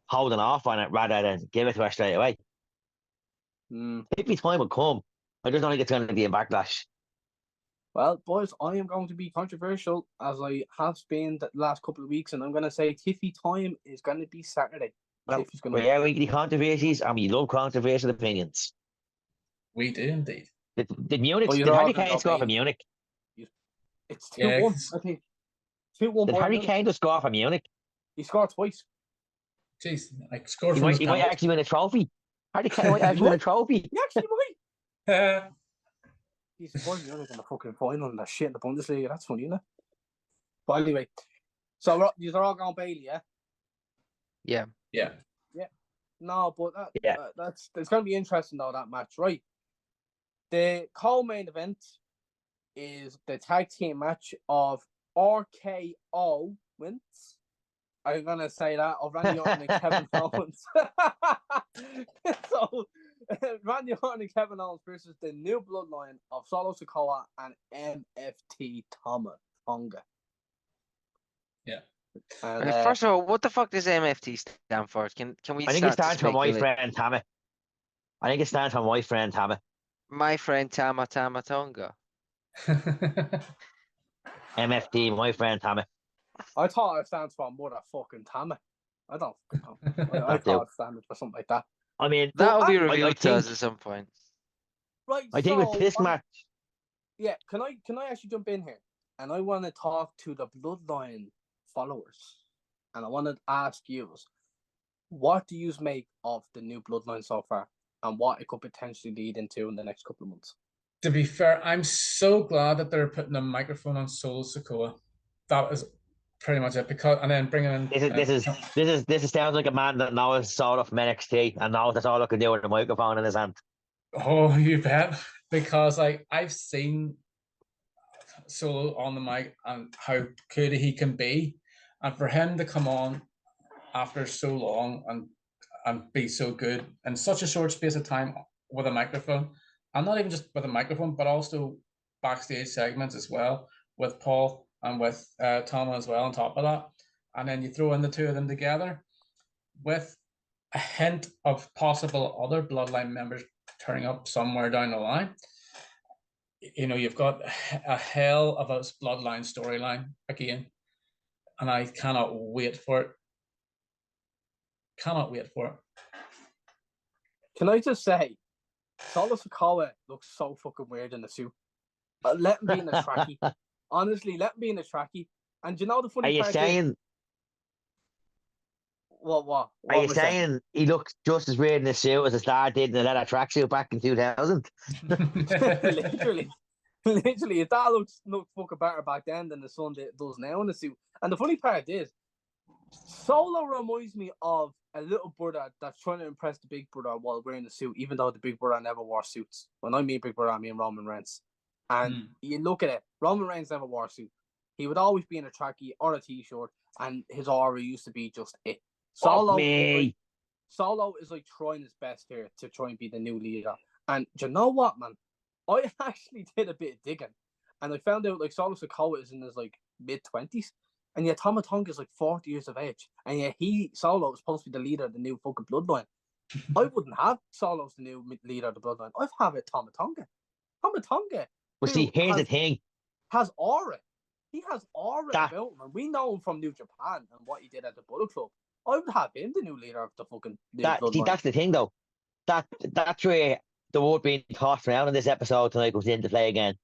holding off on it rather than give it to her straight away. Tiffany's time will come. I just don't think it's going to be a backlash. Well, boys, I am going to be controversial as I have been the last couple of weeks, and I'm going to say Tiffy time is going to be Saturday. Well, we're weekly controversies, and we love controversial opinions. We do indeed. Did Harry Kane score for Munich? It's 2-1, I think. 2-1. Did Harry Kane just score for Munich? He scored twice. Jeez, like scored from he might actually win a trophy. Harry Kane might actually win a trophy. He actually might. He's supposed to be in the fucking final and that shit in the Bundesliga. That's funny, isn't it? But anyway, so these are all going Bailey, yeah? Yeah. No, but Yeah. it's going to be interesting though, that match, right? The co-main event is the tag team match of RKO wins. I'm gonna say that of Randy Orton and Kevin Owens. So Randy Orton and Kevin Owens versus the new bloodline of Solo Sikoa and MFT Tonga. Yeah. And First of all, what the fuck does MFT stand for? Can we I think it start to stands for my speculate? friend Tammy. I think it stands for my friend Tammy. My friend Tama Tama Tonga. MFT, my friend Tammy. I thought it stands for motherfucking Tammy. I don't know. I That thought too. it stands for something like that. I mean, That'll be I revealed to us think- at some point. Right. I think with this match, Yeah, can I actually jump in here? And I want to talk to the Bloodline followers, and I want to ask you, what do you make of the new Bloodline so far, and what it could potentially lead into in the next couple of months? To be fair, I'm so glad that they're putting a microphone on Solo Sikoa. That is pretty much it. Because and then bringing in this sounds like a man that knows sort from NXT and knows that's all I can do with a microphone in his hand. Oh, you bet. Because like I've seen Solo on the mic and how good he can be, and for him to come on after so long and be so good in such a short space of time with a microphone, and not even just with a microphone, but also backstage segments as well with Paul and with Tom as well on top of that, and then you throw in the two of them together with a hint of possible other bloodline members turning up somewhere down the line. You know, you've got a hell of a bloodline storyline again, and I cannot wait for it. Cannot wait for it. Can I just say, Solo Sikoa looks so fucking weird in the suit. Let him be in a trackie. Honestly, let him be in a trackie. And you know the funny Are you part saying? is, what Are you am I saying? saying he looks just as weird in the suit as a star did in the leather tracksuit back in 2000? Literally, if that looked fucking better back then than the son does now in the suit. And the funny part is, Solo reminds me of a little brother that's trying to impress the big brother while wearing the suit, even though the big brother never wore suits. When I mean big brother, I mean Roman Reigns. And you look at it, Roman Reigns never wore a suit. He would always be in a trackie or a t-shirt, and his aura used to be just it. Solo is like trying his best here to try and be the new leader. And do you know what, man? I actually did a bit of digging, and I found out like Solo Sikoa is in his like mid-20s, and yet Tama Tonga is like 40 years of age, and yet Solo is supposed to be the leader of the new fucking bloodline. I wouldn't have Solo as the new leader of the bloodline. I'd have it Tama Tonga. Tama Tonga. Well, see, here's the thing. Has aura. He has aura That- about him, and we know him from New Japan and what he did at the Bullet Club. I would have him the new leader of the fucking new bloodline. See, that's the thing, though. That's where the word being tossed around in this episode tonight comes into play again.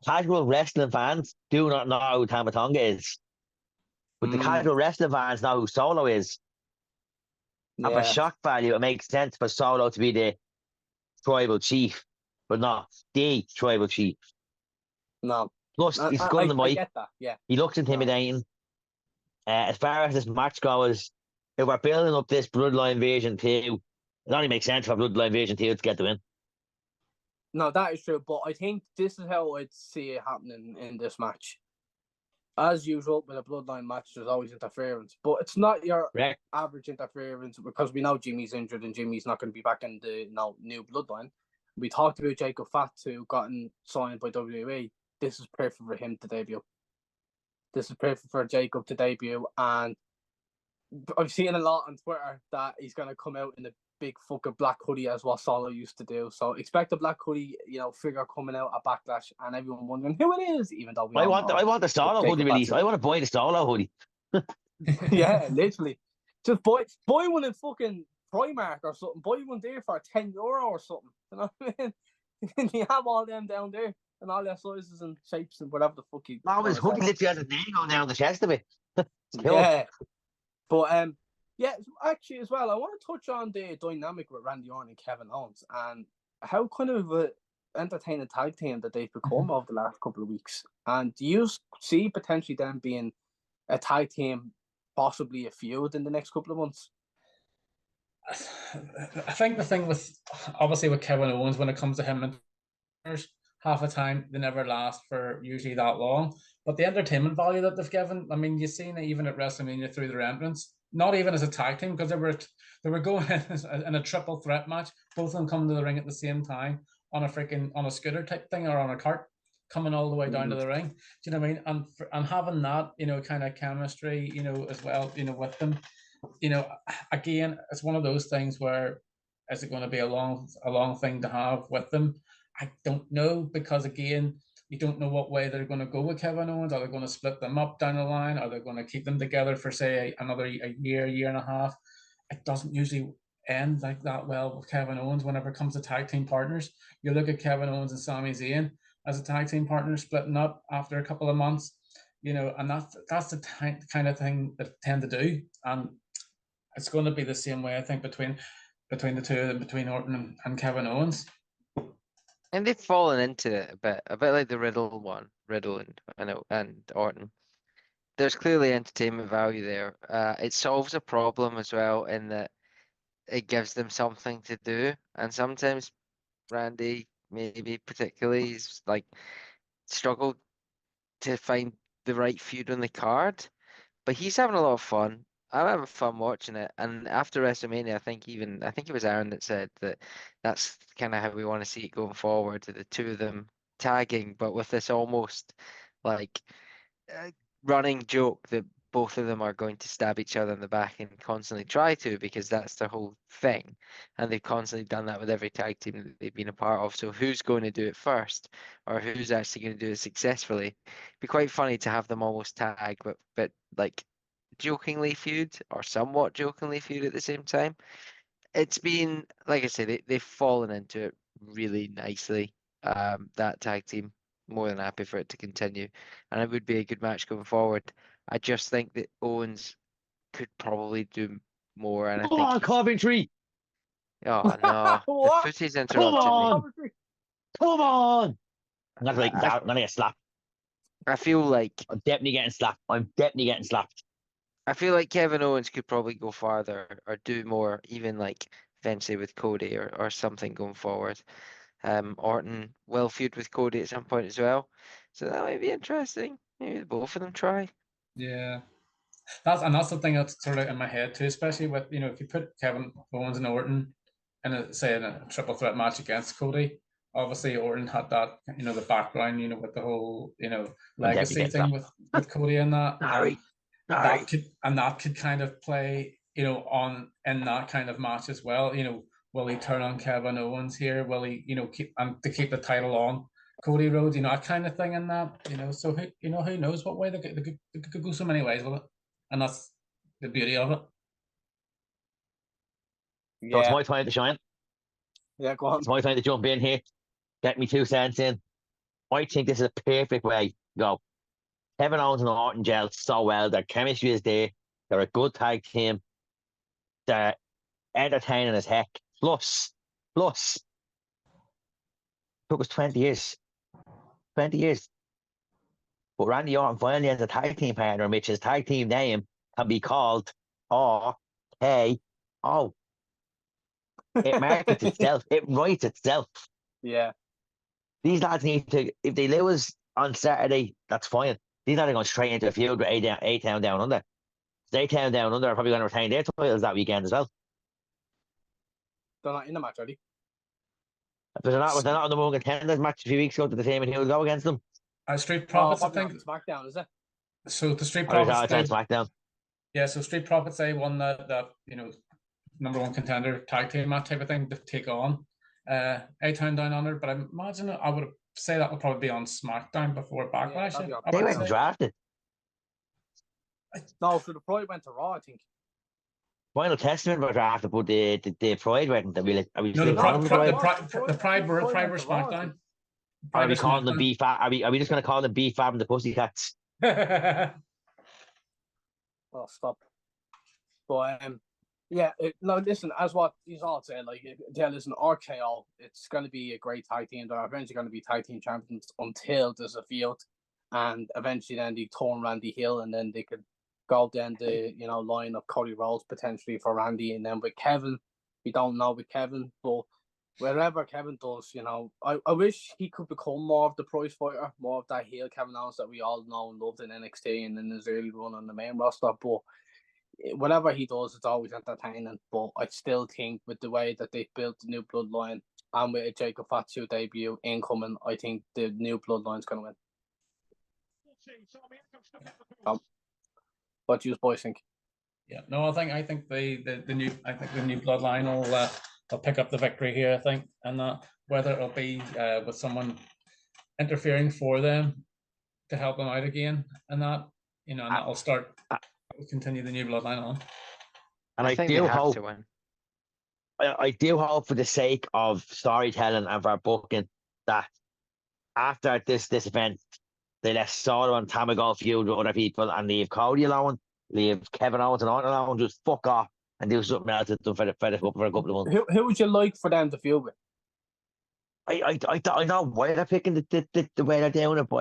Casual wrestling fans do not know who Tama Tonga is, but the casual wrestling fans know who Solo is. And for shock value, it makes sense for Solo to be the tribal chief, but not the tribal chief. No. Plus, he's good on the mic. I get that, yeah. He looks intimidating. As far as this match goes, if we're building up this Bloodline Version 2, it only makes sense for Bloodline Version 2 to get the win. No, that is true, but I think this is how I'd see it happening in this match. As usual, with a bloodline match, there's always interference, but it's not your average interference because we know Jimmy's injured and Jimmy's not going to be back in the new bloodline. We talked about Jacob Fatu gotten signed by WWE. This is perfect for him to debut. This is perfect for Jacob to debut, and I've seen a lot on Twitter that he's going to come out in a big fucking black hoodie as what Solo used to do. So expect a black hoodie, figure coming out at Backlash, and everyone wondering who it is, even though I want the Solo hoodie release. I want to buy the Solo hoodie. Yeah, literally. Just buy one in fucking Primark or something. Buy one there for €10 or something. You know what I mean? You have all them down there and all their sizes and shapes and whatever the fuck you. No, his hoodie literally has a name going down the chest of it. Cool. Yeah, but yeah, actually as well, I want to touch on the dynamic with Randy Orton and Kevin Owens and how kind of an entertaining tag team that they've become over the last couple of weeks. And do you see potentially them being a tag team, possibly a feud in the next couple of months? I think the thing with obviously with Kevin Owens when it comes to him and half the time they never last for usually that long. But the entertainment value that they've given, I mean, you've seen it even at WrestleMania through their entrance, not even as a tag team, because they were going in a triple threat match, both of them coming to the ring at the same time on a scooter type thing or on a cart, coming all the way down to the ring. Do you know what I mean? And having that, kind of chemistry, as well, with them, again, it's one of those things where is it going to be a long thing to have with them? I don't know, because again, you don't know what way they're going to go with Kevin Owens. Are they going to split them up down the line? Are they going to keep them together for say another year and a half? It doesn't usually end like that well with Kevin Owens whenever it comes to tag team partners. You look at Kevin Owens and Sami Zayn as a tag team partner splitting up after a couple of months, and that's the kind of thing that they tend to do. And it's going to be the same way, I think, between the two of them, between Orton and Kevin Owens. And they've fallen into it a bit like the Riddle and Orton. There's clearly entertainment value there. It solves a problem as well in that it gives them something to do. And sometimes Randy, maybe particularly, is like struggled to find the right feud on the card. But he's having a lot of fun. I'm having fun watching it. And after WrestleMania, I think it was Aaron that said that that's kind of how we want to see it going forward, to the two of them tagging, but with this almost like running joke that both of them are going to stab each other in the back and constantly try to, because that's their whole thing. And they've constantly done that with every tag team that they've been a part of. So who's going to do it first, or who's actually going to do it successfully? It'd be quite funny to have them almost tag, but like jokingly feud, or somewhat jokingly feud at the same time. It's been, like I say, they've fallen into it really nicely. That tag team, more than happy for it to continue, and it would be a good match going forward. I just think that Owens could probably do more, and I Come think on, Coventry! oh no, the What? footy's Come interrupted me. on! Come on! I'm I, gonna get slapped. I feel like I'm definitely getting slapped. I'm definitely getting slapped. Kevin Owens could probably go farther or do more, even like eventually with Cody or something going forward. Orton will feud with Cody at some point as well, so that might be interesting. Maybe both of them try. Yeah. That's the thing that's sort of in my head too, especially with if you put Kevin Owens and Orton in a triple threat match against Cody. Obviously, Orton had that the background with the whole I'm definitely legacy getting thing slapped. with Cody and that. Sorry. That could kind of play on in that kind of match as well. Will he turn on Kevin Owens here? Will he keep the title on Cody Rhodes? That kind of thing in that. So who knows what way they could go so many ways with it. And that's the beauty of it. So it's Yeah, my time to shine. yeah, go on. It's my time to jump in here. Get me 2 cents in. I think this is a perfect way to go. Kevin Owens and Orton gel so well. Their chemistry is there. They're a good tag team. They're entertaining as heck. Plus, took us 20 years. 20 years. But Randy Orton finally has a tag team partner, which his tag team name can be called RKO. It markets itself. It writes itself. Yeah, These lads need to, if they lose on Saturday, that's fine. These lads are going straight into a feud with A-Town Down Under. A-Town Down Under are probably going to retain their titles that weekend as well. they're not in the match, are they? But they're not on the Morgan Contenders match a few weeks ago to the same, and he would go against them. Street Profits, I probably think. not SmackDown, is it? So the Street Or is Profits, that on SmackDown? yeah. So Street Profits, they won that number one contender tag team match type of thing to take on A-Town Down Under. But I imagine I would say that would probably be on SmackDown before Backlash. that'd be on They SmackDown. weren't drafted. No, so the Pride went to Raw, I think. Final Testament were drafted, but the Pride weren't. Are we No, still calling them the Pride were SmackDown. Are we calling them B-Fab? Are we just going to call them B-Fab and the Pussycats? Oh, stop. But yeah, no, listen, as what he's all said, like, yeah, listen, RKO, it's going to be a great tag team. They're eventually going to be tag team champions until there's a field, and eventually then they turn Randy Hill, and then they could go down the line of Cody Rhodes potentially for Randy, and then with Kevin we don't know with Kevin, but wherever Kevin does, you know, I wish he could become more of the prize fighter, more of that heel Kevin Owens that we all know and loved in NXT and in his early run on the main roster. But whatever he does, it's always entertaining. But I still think with the way that they've built the new bloodline and with a Jacob Fatu debut incoming, I think the new bloodline's going to win. What do you boys think? Yeah, no, I think the new bloodline will pick up the victory here. I think, and that whether it'll be with someone interfering for them to help them out again, and that, you know, and that'll start continue the new bloodline on. And I think do they have hope to win. I do hope for the sake of storytelling and for booking that after this event they let Solo and Tamago feud with other people and leave Cody alone, leave Kevin Owens and Orton alone, just fuck off and do something else for a couple of months. Who would you like for them to feud with? I know why they're picking the way they're doing it, but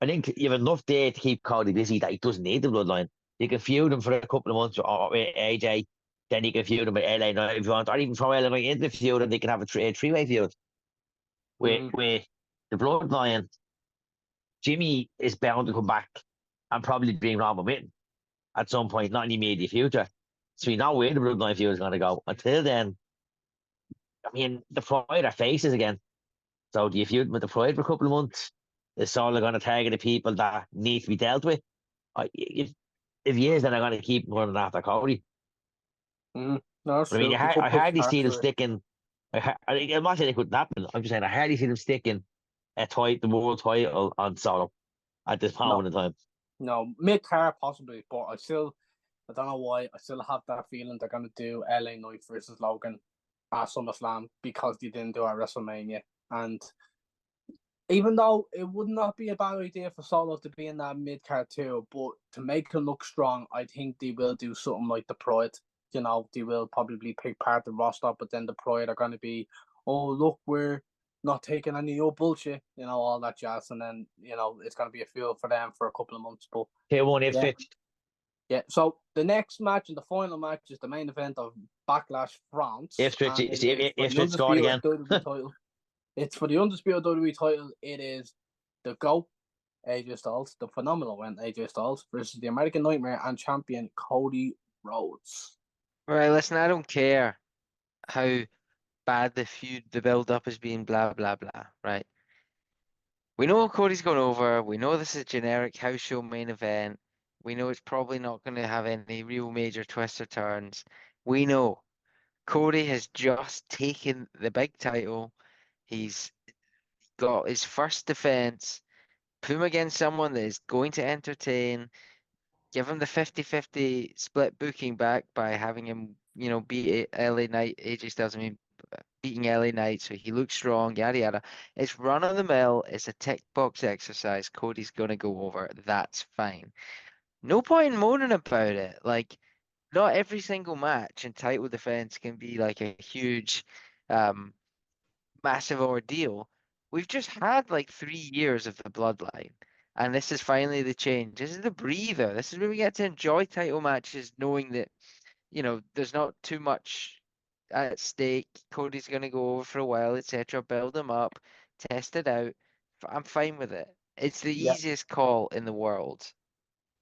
I think you have enough there to keep Cody busy that he doesn't need the bloodline. You can feud him for a couple of months or with AJ, then you can feud him with LA Knight if you want, or even throw LA Knight into the feud and they can have a three-way feud. With the bloodline, Jimmy is bound to come back and probably bring Roman with him at some point, not in the immediate future. So you know where the bloodline feud is going to go. Until then, I mean, the Pride are faces again. So do you feud with the Pride for a couple of months? Is Solo going to target the people that need to be dealt with? If he is, then I'm going to keep running after Cody. No, I mean, I hardly see them sticking. I'm not saying it couldn't happen. I'm just saying I hardly see them sticking the world title on Solo at this moment in time. No, mid-card possibly, but I don't know why. I still have that feeling they're going to do LA Knight versus Logan at SummerSlam because they didn't do it at WrestleMania. And even though it would not be a bad idea for Solo to be in that mid-card too, but to make him look strong, I think they will do something like the Pride. You know, they will probably pick part the roster, but then the Pride are going to be, oh, look, we're not taking any old bullshit, you know, all that jazz. And then, you know, it's going to be a field for them for a couple of months. But yeah, so the next match and the final match is the main event of Backlash France. Ipswich scored again. It's for the undisputed WWE title. It is the GOAT, AJ Styles, the phenomenal one, AJ Styles, versus the American Nightmare and champion Cody Rhodes. Right, listen, I don't care how bad the build-up has been, blah, blah, blah, right? We know Cody's going over. We know this is a generic house show main event. We know it's probably not going to have any real major twists or turns. We know Cody has just taken the big title. He's got his first defense. Put him against someone that is going to entertain. Give him the 50-50 split booking back by having him, you know, beat LA Knight, AJ Styles, beating LA Knight so he looks strong, yada yada. It's run of the mill, it's a tick box exercise. Cody's gonna go over. That's fine. No point in moaning about it. Like, not every single match and title defense can be like a huge massive ordeal. We've just had like 3 years of the bloodline. And this is finally the change. This is the breather. This is where we get to enjoy title matches, knowing that, you know, there's not too much at stake. Cody's going to go over for a while, etc. Build him up, test it out. I'm fine with it. It's the easiest call in the world.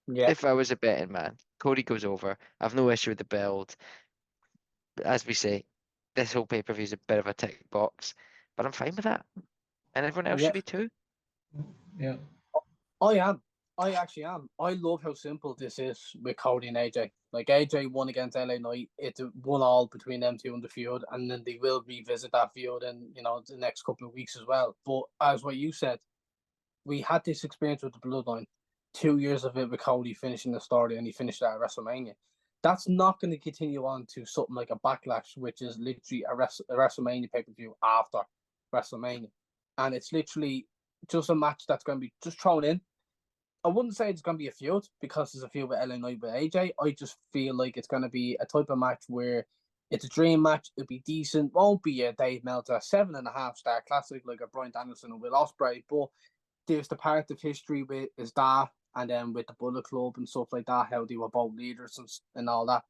Yeah. If I was a betting man, Cody goes over. I've no issue with the build. As we say, this whole pay-per-view is a bit of a tick box, but I'm fine with that. And everyone else should be too. Yeah. I am. I actually am. I love how simple this is with Cody and AJ. Like, AJ won against LA Knight. It's 1-1 between them two in the feud, and then they will revisit that feud in, you know, the next couple of weeks as well. But as what you said, we had this experience with the Bloodline. 2 years of it with Cody finishing the story, and he finished that at WrestleMania. That's not going to continue on to something like a Backlash, which is literally a WrestleMania pay-per-view after WrestleMania. And it's literally just a match that's going to be just thrown in. I wouldn't say it's going to be a feud because there's a feud with LA Knight with AJ. I just feel like it's going to be a type of match where it's a dream match. It'll be decent. Won't be a Dave Meltzer 7.5-star classic like a Bryan Danielson and Will Ospreay. But there's the part of history with his dad and then with the Bullet Club and stuff like that, how they were both leaders and all that.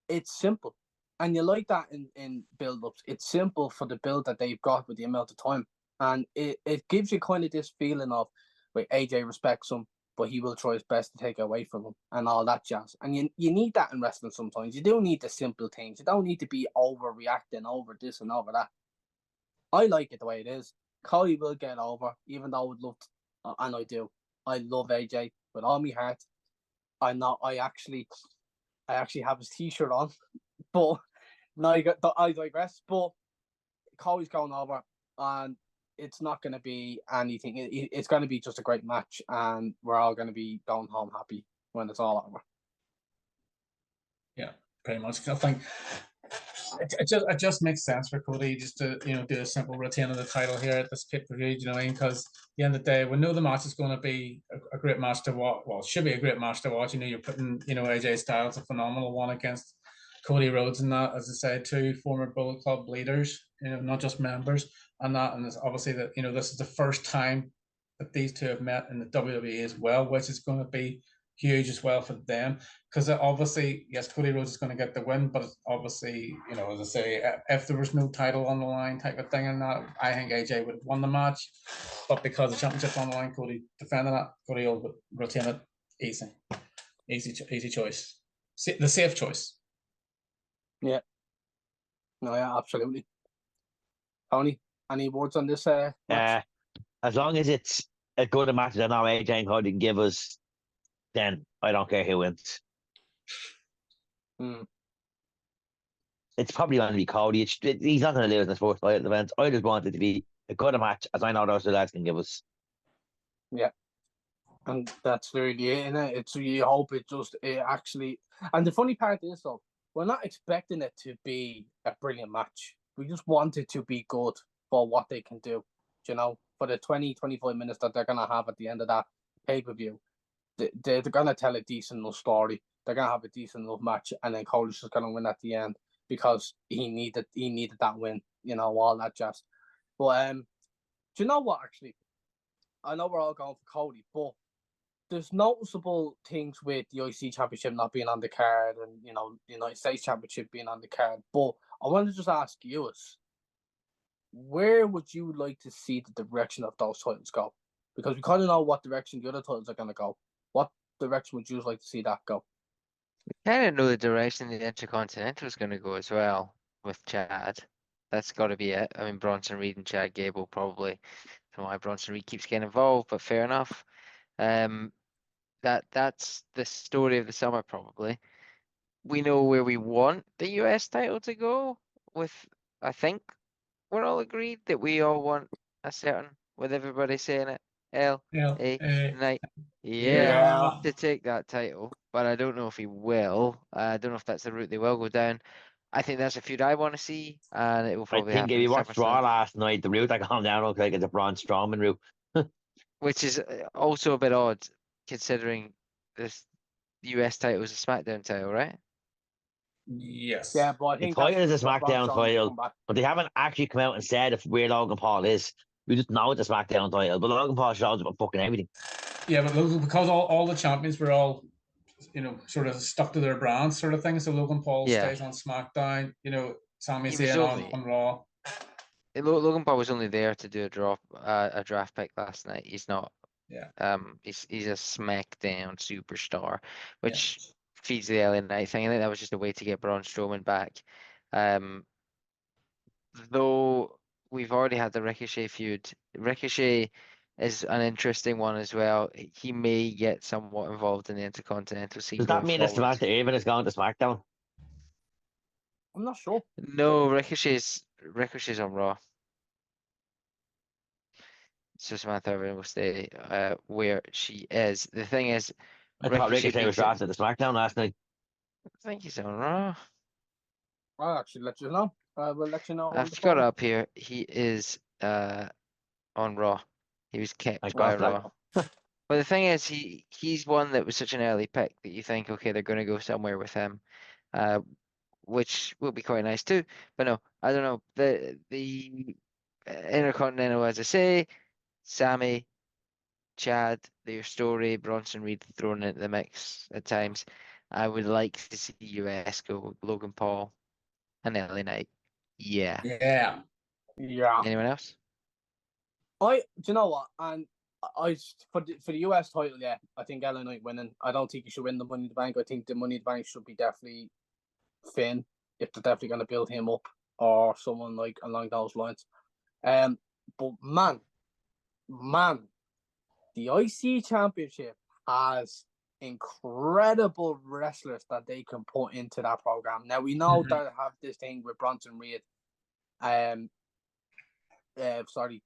it's simple. And you like that in build-ups. It's simple for the build that they've got with the amount of time. And it gives you kind of this feeling of, wait, AJ respects him, but he will try his best to take it away from him and all that jazz. And you need that in wrestling sometimes. You do need the simple things. You don't need to be overreacting over this and over that. I like it the way it is. Cody will get over, even though I would love to, and I do. I love AJ with all my heart. I actually have his t-shirt on, but no, I digress. But Cody's going over, and it's not going to be anything. It's going to be just a great match, and we're all going to be going home happy when it's all over. Yeah, pretty much. I think it just makes sense for Cody just to do a simple retain of the title here at this pay-per-view. You know what I mean? Because at the end of the day, we know the match is going to be a great match to watch. Well, it should be a great match to watch. You're putting AJ Styles, a phenomenal one, against Cody Rhodes, and that, as I said, two former Bullet Club leaders, not just members, and it's obviously that this is the first time that these two have met in the WWE as well, which is going to be huge as well for them, because obviously, yes, Cody Rhodes is going to get the win, but obviously, as I say, if there was no title on the line type of thing, and that, I think AJ would have won the match, but because the championship's on the line, Cody defending it, Cody will retain it. Easy choice, the safe choice. Yeah. No, yeah, absolutely. Tony, any words on this match? As long as it's a good match that now AJ and Cody can give us, then I don't care who wins. It's probably going to be Cody. He's not going to lose in the sports title event. I just want it to be a good match, as I know those two lads can give us. Yeah. And that's really it, innit? It's, you hope it actually. And the funny part is, though, we're not expecting it to be a brilliant match. We just want it to be good for what they can do, for the 20-25 minutes that they're going to have at the end of that pay-per-view. They're going to tell a decent enough story. They're going to have a decent enough match, and then Cody's just going to win at the end because he needed that win, all that jazz. But do you know what, actually? I know we're all going for Cody, but there's noticeable things with the IC Championship not being on the card and, the United States Championship being on the card. But I want to just ask you, where would you like to see the direction of those titles go? Because we kind of know what direction the other titles are going to go. What direction would you like to see that go? We kind of know the direction the Intercontinental is going to go as well with Chad. That's got to be it. I mean, Bronson Reed and Chad Gable probably. I don't know why Bronson Reed keeps getting involved, but fair enough. That's the story of the summer probably. We know where we want the US title to go. I think we're all agreed that we all want a certain, with everybody saying it, LA Knight. Yeah, to take that title, but I don't know if he will. I don't know if that's the route they will go down. I think that's a feud I want to see, and it will probably happen. I think if you watched Raw last night, the route that gone down looks like it's a Braun Strowman route. Which is also a bit odd, considering this US title is a SmackDown title, right? Yes. Yeah, but I think the title is a SmackDown title, but they haven't actually come out and said where Logan Paul is. We just know it's a SmackDown title, but Logan Paul shows up on fucking everything. Yeah, but because all the champions were all, sort of stuck to their brands, sort of thing. So Logan Paul stays on SmackDown. Sami Zayn on Raw. Logan Paul was only there to do a draft pick last night. He's not. Yeah. He's a SmackDown superstar, which feeds the LA Knight thing. I think that was just a way to get Braun Strowman back. Though we've already had the Ricochet feud. Ricochet is an interesting one as well. He may get somewhat involved in the Intercontinental scene. Does that mean that Samantha Irvin is going to SmackDown? I'm not sure. No, Ricochet's on Raw. So Samantha Irvin will stay where she is. The thing is, I thought Ricochet was drafted to SmackDown last night. I think he's on Raw. I'll actually let you know. I will let you know. I've got it up here. He is on Raw. He was kept by Raw. But the thing is, he's one that was such an early pick that you think, okay, they're going to go somewhere with him, which will be quite nice too. But no, I don't know. The Intercontinental, as I say, Sammy, Chad, their story, Bronson Reed thrown into the mix at times. I would like to see US go Logan Paul and LA Knight. Yeah. Yeah. Yeah. Anyone else? Do you know what? And for the US title, yeah, I think LA Knight winning. I don't think he should win the Money in the Bank. I think the Money in the Bank should be definitely Finn, if they're definitely going to build him up, or someone like along those lines. But man, the IC Championship has incredible wrestlers that they can put into that program. Now we know that have this thing with Bronson Reed,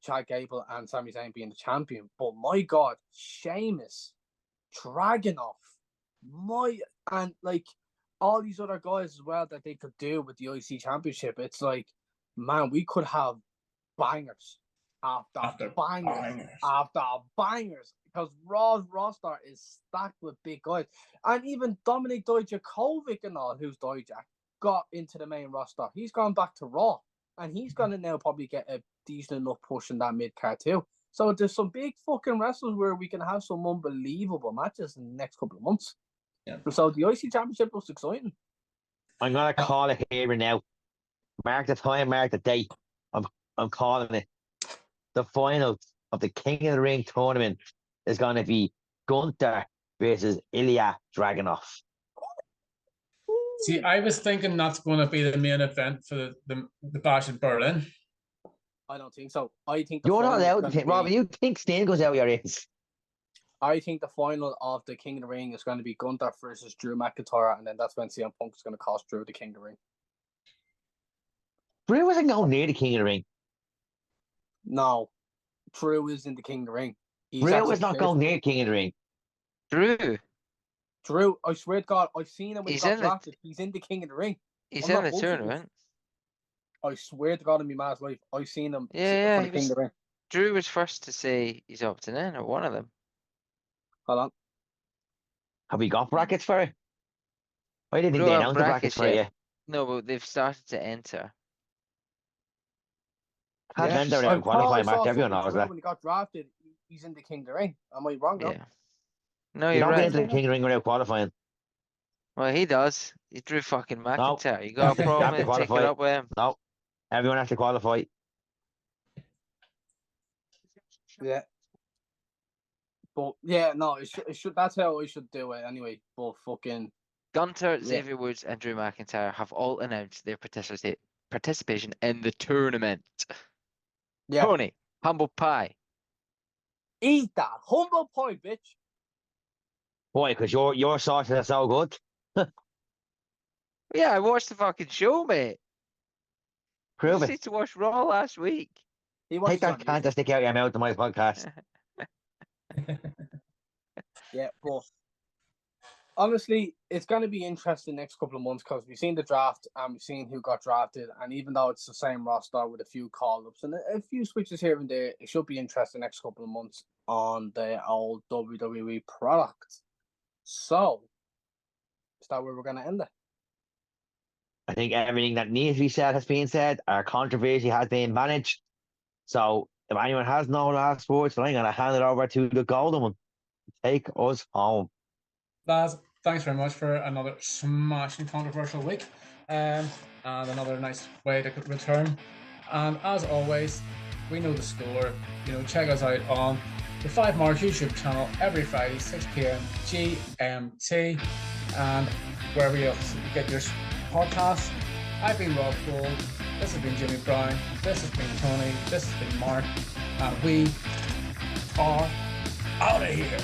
Chad Gable and Sami Zayn being the champion. But my God, Sheamus, Dragunov, and like all these other guys as well that they could do with the IC Championship. It's like, man, we could have bangers after bangers because Raw's roster is stacked with big guys. And even Dominic Dijakovic and all, who's Dijak, got into the main roster. He's gone back to Raw, and he's going to now probably get a decent enough push in that mid-card too. So there's some big fucking wrestlers where we can have some unbelievable matches in the next couple of months. Yeah. So the IC Championship looks exciting. I'm going to call it here and now. Mark the time, mark the date. I'm calling it. The final of the King of the Ring tournament is going to be Gunther versus Ilya Dragunov. See, I was thinking that's going to be the main event for the Bash in Berlin. I don't think so. I think you're not allowed to think, Rob. You think Sting goes out your ears? I think the final of the King of the Ring is going to be Gunther versus Drew McIntyre, and then that's when CM Punk is going to cost Drew the King of the Ring. Drew wasn't going near the King of the Ring. No, Drew is in the King of the Ring. Drew was not going near King of the Ring. Drew, I swear to God, I've seen him when he got drafted. He's in the King of the Ring. He's in the tournament. I swear to God in my man's life, I've seen him for the King of the Ring. Drew was first to say he's opting in, or one of them. Hold on. Have we got brackets for it? I didn't think they announced the brackets for it. No, but they've started to enter. Can't enter in qualifying match. Everyone knows that. When he got drafted, he's in the King of the Ring. Am I wrong? Yeah. No, you're right. Not into the King of the Ring without qualifying. Well, he does. He drew fucking McIntyre. You got a problem with taking it up with him? No. Everyone has to qualify. Yeah. But yeah, no, it should. That's how I should do it anyway. But fucking Gunther, Xavier Woods, and Drew McIntyre have all announced their participation in the tournament. Yeah. Tony, humble pie. Eat that humble pie, bitch. Boy, because your sauces are so good. Yeah, I watched the fucking show, mate. Prove it. You need to watch Raw last week. Take that can to stick out your mouth to my podcast. Yeah, but honestly, it's going to be interesting next couple of months because we've seen the draft and we've seen who got drafted. And even though it's the same roster with a few call-ups and a few switches here and there, it should be interesting next couple of months on the old WWE product. So, is that where we're going to end it? I think everything that needs to be said has been said. Our controversy has been managed. So, if anyone has no last words, I'm going to hand it over to the golden one. Take us home. Lads, thanks very much for another smashing controversial week. And another nice way to return. And as always, we know the score. Check us out on the FiveMarks YouTube channel every Friday, 6 p.m. GMT. And wherever you get your podcasts. I've been Rob Gold. This has been Jimmy Brown. This has been Tony. This has been Mark. And we are out of here.